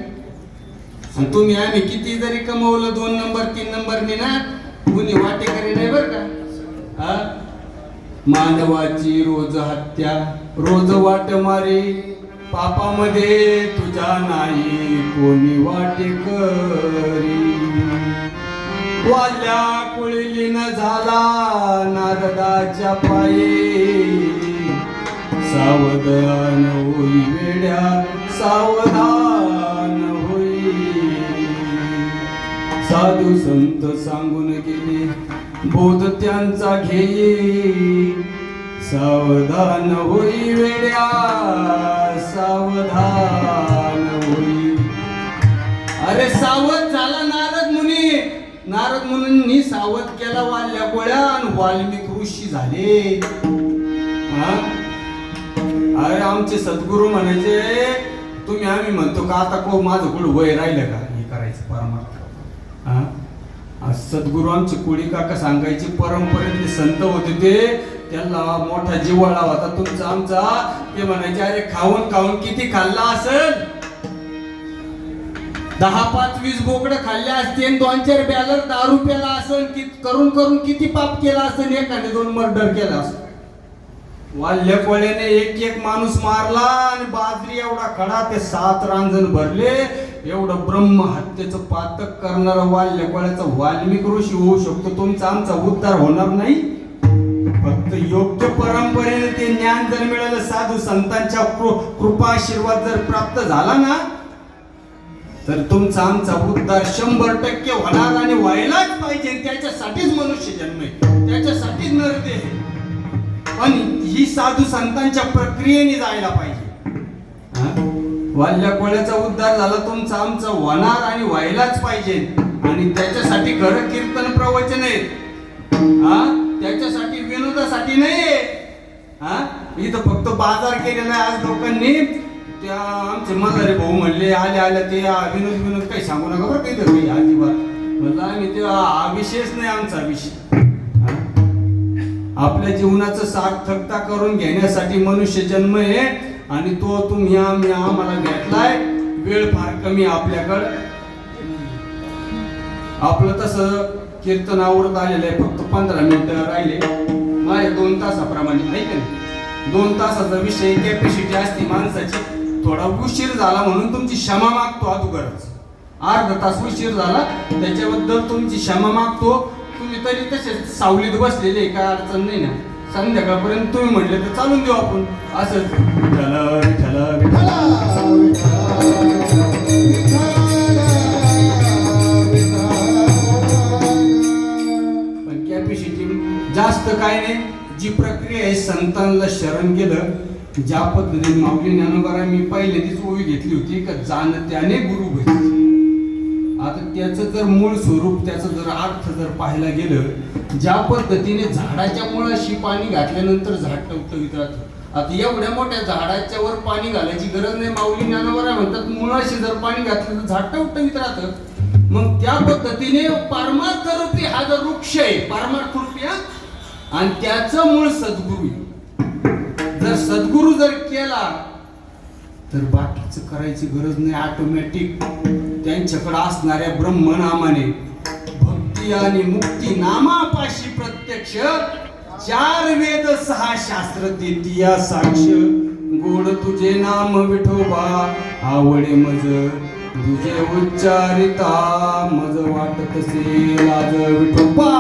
आणि तुम्ही आम्ही किती जरी कमवलं 2 नंबर 3 नंबरनी ना, कुणी वाटेकरी नाही बर का. मानवाची रोज हत्या, रोज वाट मारे, पापामध्ये तुझ्या नाही कोणी वाटेकरी. वाल्या कुळलीन झाला नारदाच्या पायी, सावधान होई वेड्या सावधान होई. साधू संत सांगून गेले बोध त्यांचा घेई, सावधान होई वेड्या सावधान होई. अरे सावध झाला नारद मुनी. नारद मुनींनी सावध केला वाल्या कोळ्या आणि वाल्मिक ऋषी झाले. अरे आमचे सद्गुरू म्हणायचे, तुम्ही आम्ही म्हणतो का आता को माझं कुळ वय राहिलं का हे करायचं परमार्थ. सद्गुरू आमचे कोळी काका सांगायचे, परंपरेतले संत होते ते, त्यांना मोठा जिव्हाळा होता तुमचा आमचा. ते म्हणायचे अरे खाऊन खाऊन किती खाल्ला असेल? 10, 5, 20 बोकडं खाल्ले असते, 2-4 बॅलर दारू प्याला असेल, करून करून किती पाप केला असेल, एखादे 2 मर्डर केला असेल. वाल्य कोळ्याने एक माणूस मारला आणि बाजरी एवढा खडा ते 7 रांजण भरले. एवढं ब्रह्म हत्येचं पातक करणारा वाल्य कोळ्याचा वाल्मिक ऋषी होऊ शकतो. तुमचा आमचा उद्धार होणार नाही. फक्त योग्य परंपरेने ते ज्ञान जर मिळालं, साधू संतांच्या कृपाशीर्वाद जर प्राप्त झाला ना, तर तुमचा आमचा उद्धार 100% होणार आणि व्हायलाच पाहिजे. त्याच्यासाठीच मनुष्य जन्म आहे, त्याच्यासाठीच नरदेह. पण ही साधू संतांच्या प्रक्रियेने जायला पाहिजे. वाल्या कोळ्याचा उद्धार झाला, तुमचा आमचा होणार आणि व्हायलाच पाहिजे. आणि त्याच्यासाठी खरं कीर्तन प्रवचन आहे, त्याच्यासाठी विनोदासाठी नाही. हा इथं फक्त बाजार केलेला आहे आज लोकांनी. त्या आमचे मल्हारी भाऊ म्हणले आले आले ते विनोद विनोद काही सांगू नका बरं काही तर काही अजिबात. म्हणलं आम्ही ते हा विषयच नाही आमचा विषय. आपल्या जीवनाचं सार्थकता करून घेण्यासाठी मनुष्य जन्म आहे आणि तो तुम्ही आम्ही आम्हाला भेटलाय. वेळ फार कमी आपल्याकडं. आपलं तसं कीर्तन आवरत आलेलं आहे. फक्त 15 मिनिटं राहिले माझ्या 2 तासाप्रमाणे. आहे का नाही? 2 तासाचा विषय कॅपॅसिटी असते माणसाची. थोडा उशीर झाला म्हणून तुमची क्षमा मागतो अगोदरच. अर्धा तास उशीर झाला त्याच्याबद्दल तुमची क्षमा मागतो. तुम्ही तरी तसेच सावलीत बसलेले काय अडचण नाही ना. संध्याकाळपर्यंत तुम्ही म्हटले तर चालून देऊ आपण असंच. विठ्ठल विठ्ठल पण कॅपॅसिटी जास्त काय नाही. जी प्रक्रिया आहे संतांना शरण गेलं ज्या पद्धतीने माऊली ज्ञानोबारा मी पहिल्यांदीच ओवी घेतली होती का जाण त्याने गुरु भजी. आता त्याचं जर मूळ स्वरूप त्याचं जर अर्थ जर पाहायला गेलं ज्या पद्धतीने झाडाच्या मुळाशी पाणी घातल्यानंतर झाड टवटवीत राहतं. आता एवढ्या मोठ्या झाडाच्या वर पाणी घालायची गरज नाही. माऊली ज्ञानोबारा म्हणतात मुळाशी जर पाणी घातलं तर झाड टवटवीत राहतं. मग त्या पद्धतीने परमार्थ रूपी हा जो वृक्ष आहे परमार्थ रूपी आणि त्याचं मूळ सद्गुरू. जर सद्गुरू जर केला तर बाकीचं करायची गरज नाही. ऑटोमॅटिक त्यांच्याकडे असणाऱ्या ब्रह्मनामाने भक्ती आणि मुक्ती नामापाशी प्रत्यक्ष 4 वेद 6 शास्त्र देतीया साक्ष. गोड तुझे नाम विठोबा आवडे मज तुझे उच्चारिता मज वाटत से लाज विठोबा.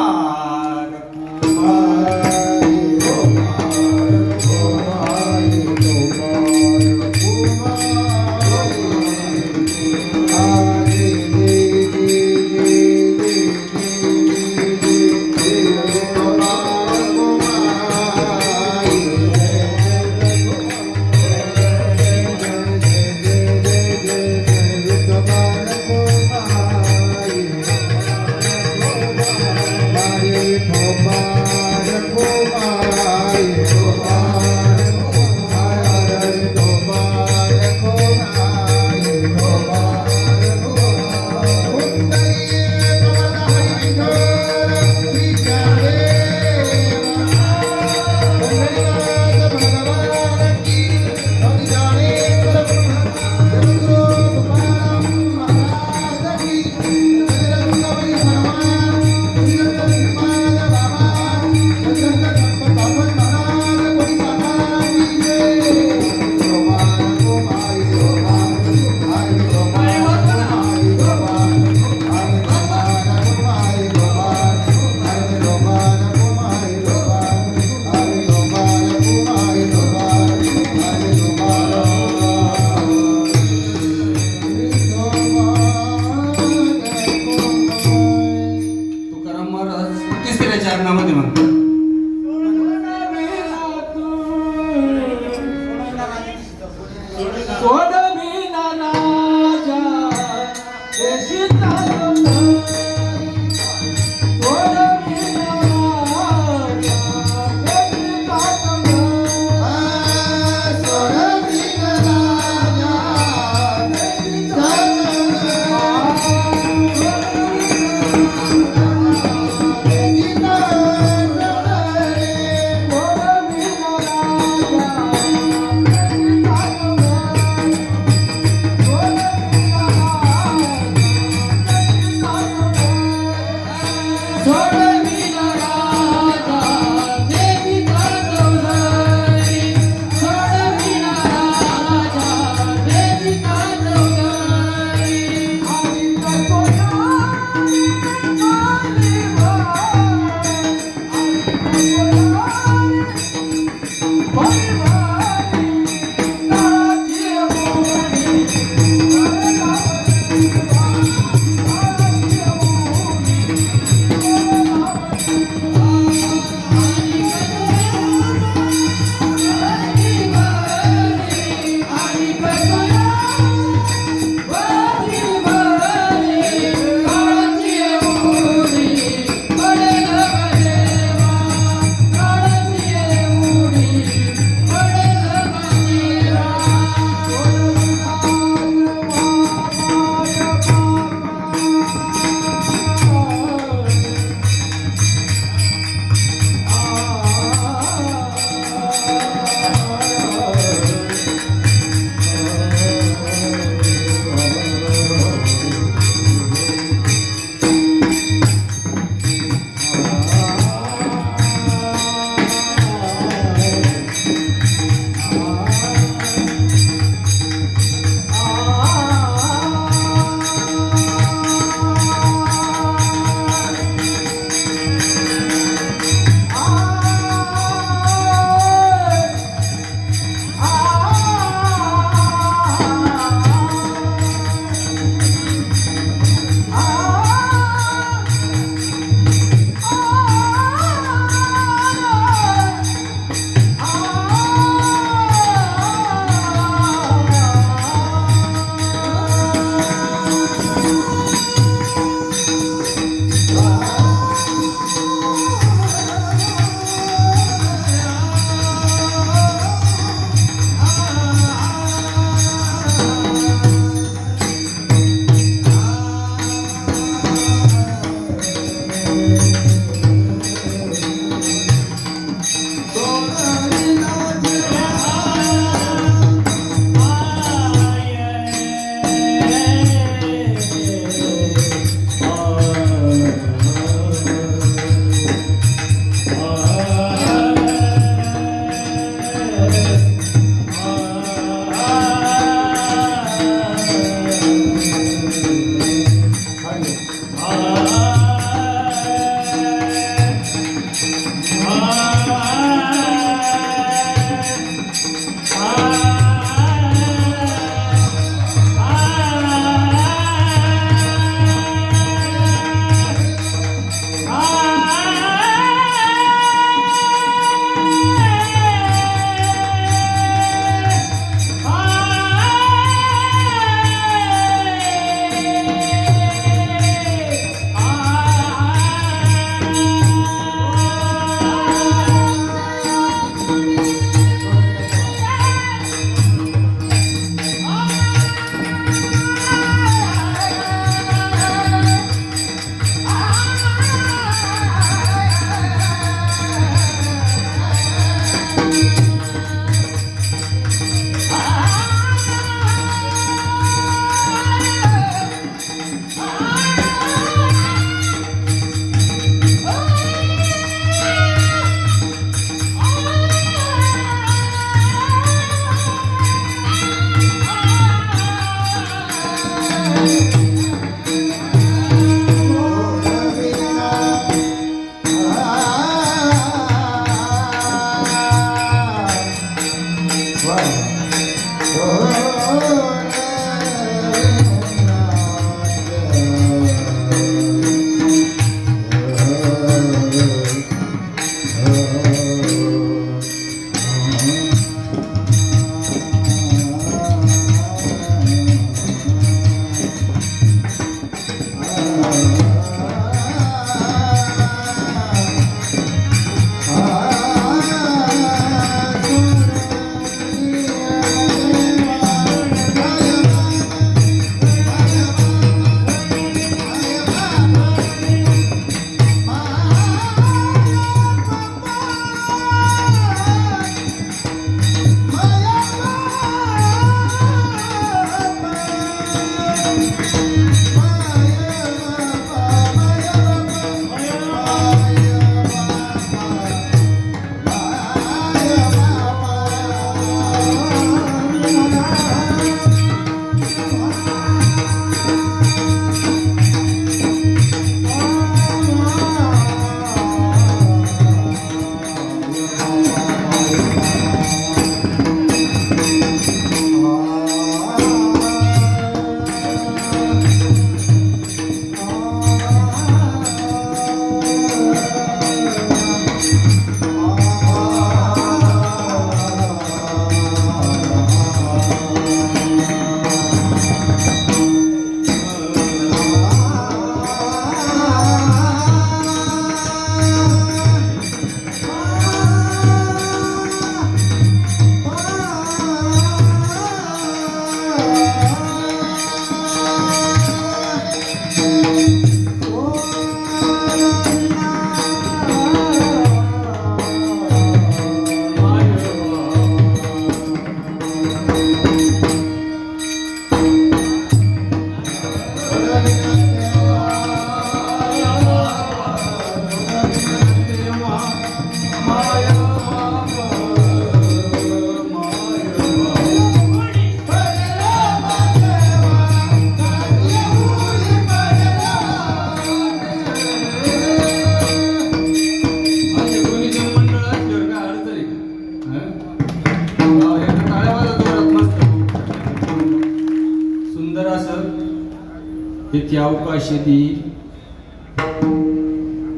येथे अवकाश देईल.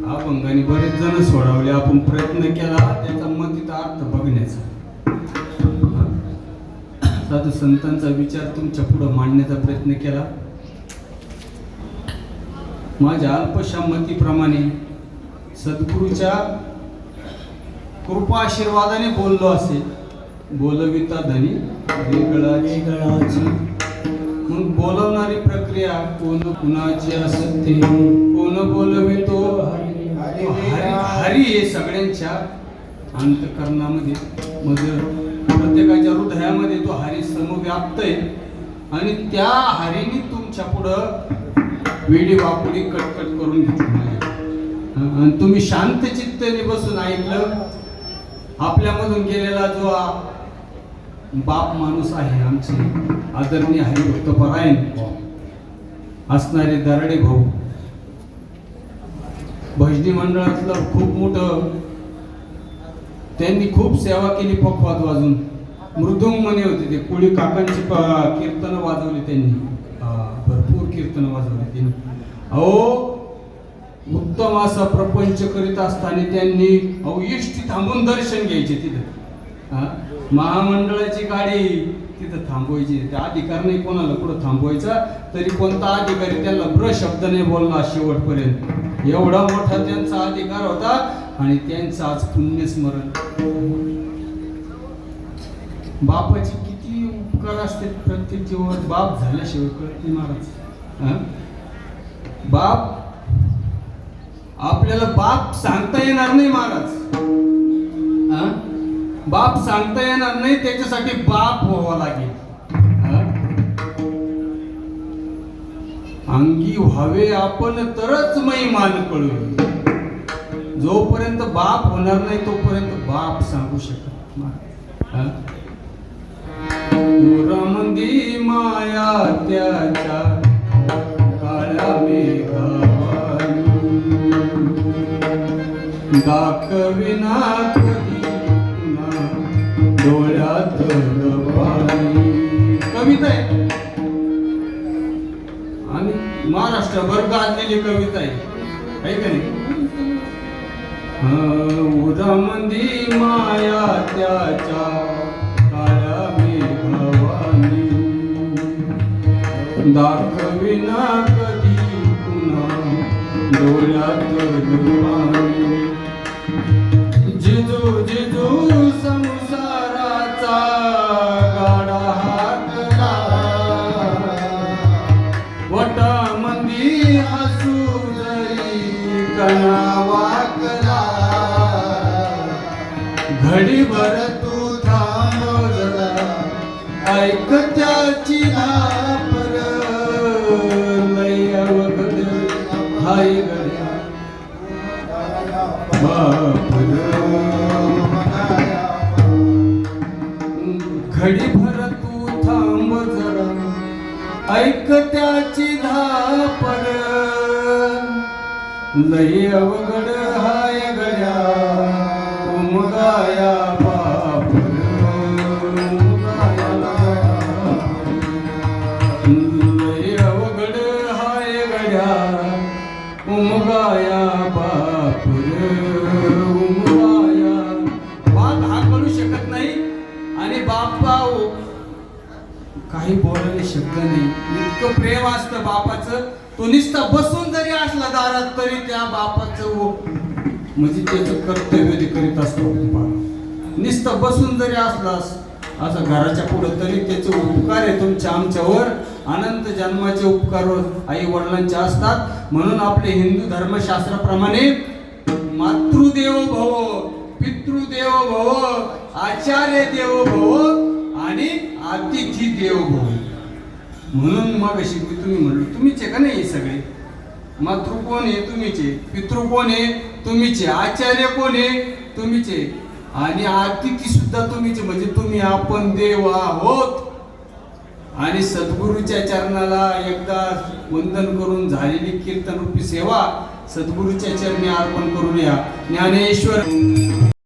अभंगाने बरेच जण सोडवले, आपण प्रयत्न केला त्याचा मतीत अर्थ बघण्याचा. साधू संतांचा विचार तुमच्या पुढे मांडण्याचा प्रयत्न केला. माझ्या अल्पशा मतीप्रमाणे सद्गुरूच्या कृपा आशीर्वादाने बोललो असेल. बोलविता धनी वेगळाची. मग बोलवणारी प्रक्रिया कोण कुणाची असते, कोण बोलवितो हरी. हे सगळ्यांच्या अंतःकरणामध्ये प्रत्येकाच्या हृदयामध्ये तो हरी समव्याप्त आहे. आणि त्या हरीने तुमच्या पुढं वेडी वाकुडी कटकट करून घेतली आणि तुम्ही शांत चित्तेने बसून ऐकलं. आपल्यामधून गेलेला जो बाप माणूस आहे, आमचे आदरणीय हरिभक्त परायण असणारे दराडे भाऊ, भजनी मंडळातलं खूप मोठं त्यांनी खूप सेवा केली. पखवाद वाजून मृदुंग म्हणे होते ते. कुळी काकांची कीर्तन वाजवली त्यांनी, भरपूर कीर्तन वाजवली त्यांनी. अहो उत्तम असा प्रपंच करीत असताना त्यांनी इष्टी थांबून दर्शन घ्यायचे तिथं. महामंडळाची गाडी तिथं थांबवायची. त्या अधिकार नाही कोणाला पुढं थांबवायचा, तरी कोणता अधिकारी त्याला ब्र शब्द नाही बोलला शेवटपर्यंत. एवढा मोठा त्यांचा अधिकार होता आणि त्यांचं आज पुण्यस्मरण. बापाची किती उपकार असते प्रत्येक जीवावर. बाप झाल्याशिवाय कळत नाही महाराज. बाप आपल्याला बाप सांगता येणार नाही महाराज. बाप सांगता येणार नाही, त्याच्यासाठी बाप व्हावा लागेल. अंगी व्हावे आपण तरच महिमान कळू. जोपर्यंत बाप होणार नाही तोपर्यंत बाप सांगू शकत नाही. मोरामंदी माया त्याच्या काळ्या मेघावानी दाखविना कधी पुन्हा डोळ्यात पाणी. कविता आहे आणि महाराष्ट्रभर गाजलेली कविता आहे का नाही. उरामंदी माया त्याच्या काळ्या मेघावानी दाखविना कधी पुन्हा डोळ्यात पाणी. जिजू जिजू संसाराचा गाडा हाकला, वटामंदी हसू जरी कणा वाकला. घडीभर तू थांब जरा, ऐक त्याची धापर. लय अवघड हाय गड्या बापर. घडीभर तू थांब जरा, ऐक त्याची धापर. लय अवघड हाय गड्या उमगाया बापर. लय अवघड हाय गड्या उमगाया बापर. उमगाया बाप हा कळू शकत नाही आणि बापा काही बोलायला शब्द नाही. इतकं प्रेम असतं बापाचं. तो नुसता बसून जरी असला दारात तरी त्या बापाचं म्हणजे त्याचं कर्तव्य ते करीत असतो. नुसतं बसून जरी असलास असं घराच्या पुढं तरी त्याचे उपकार आहे तुमच्या आमच्यावर. अनंत जन्माचे उपकार आई वडिलांचे असतात. म्हणून आपले हिंदू धर्मशास्त्राप्रमाणे मातृदेवो भव, पितृदेवो भव, आचार्य देवो भव आणि अतिथी देवो भव. म्हणून मग अशी तुम्ही म्हणलो तुम्हीच आहे का नाही. सगळे मातृ कोण आहे तुम्हीच आहे, पितृ कोण आहे तुम्हीच आहे, आचार्य कोण आहे तुम्हीच आहे आणि अतिथी सुद्धा तुम्हीच. म्हणजे तुम्ही आपण देव आहोत. आणि सद्गुरूच्या चरणाला एकदा वंदन करून झालेली कीर्तन रूपी सेवा सद्गुरूच्या चरणी अर्पण करून या. ज्ञानेश्वर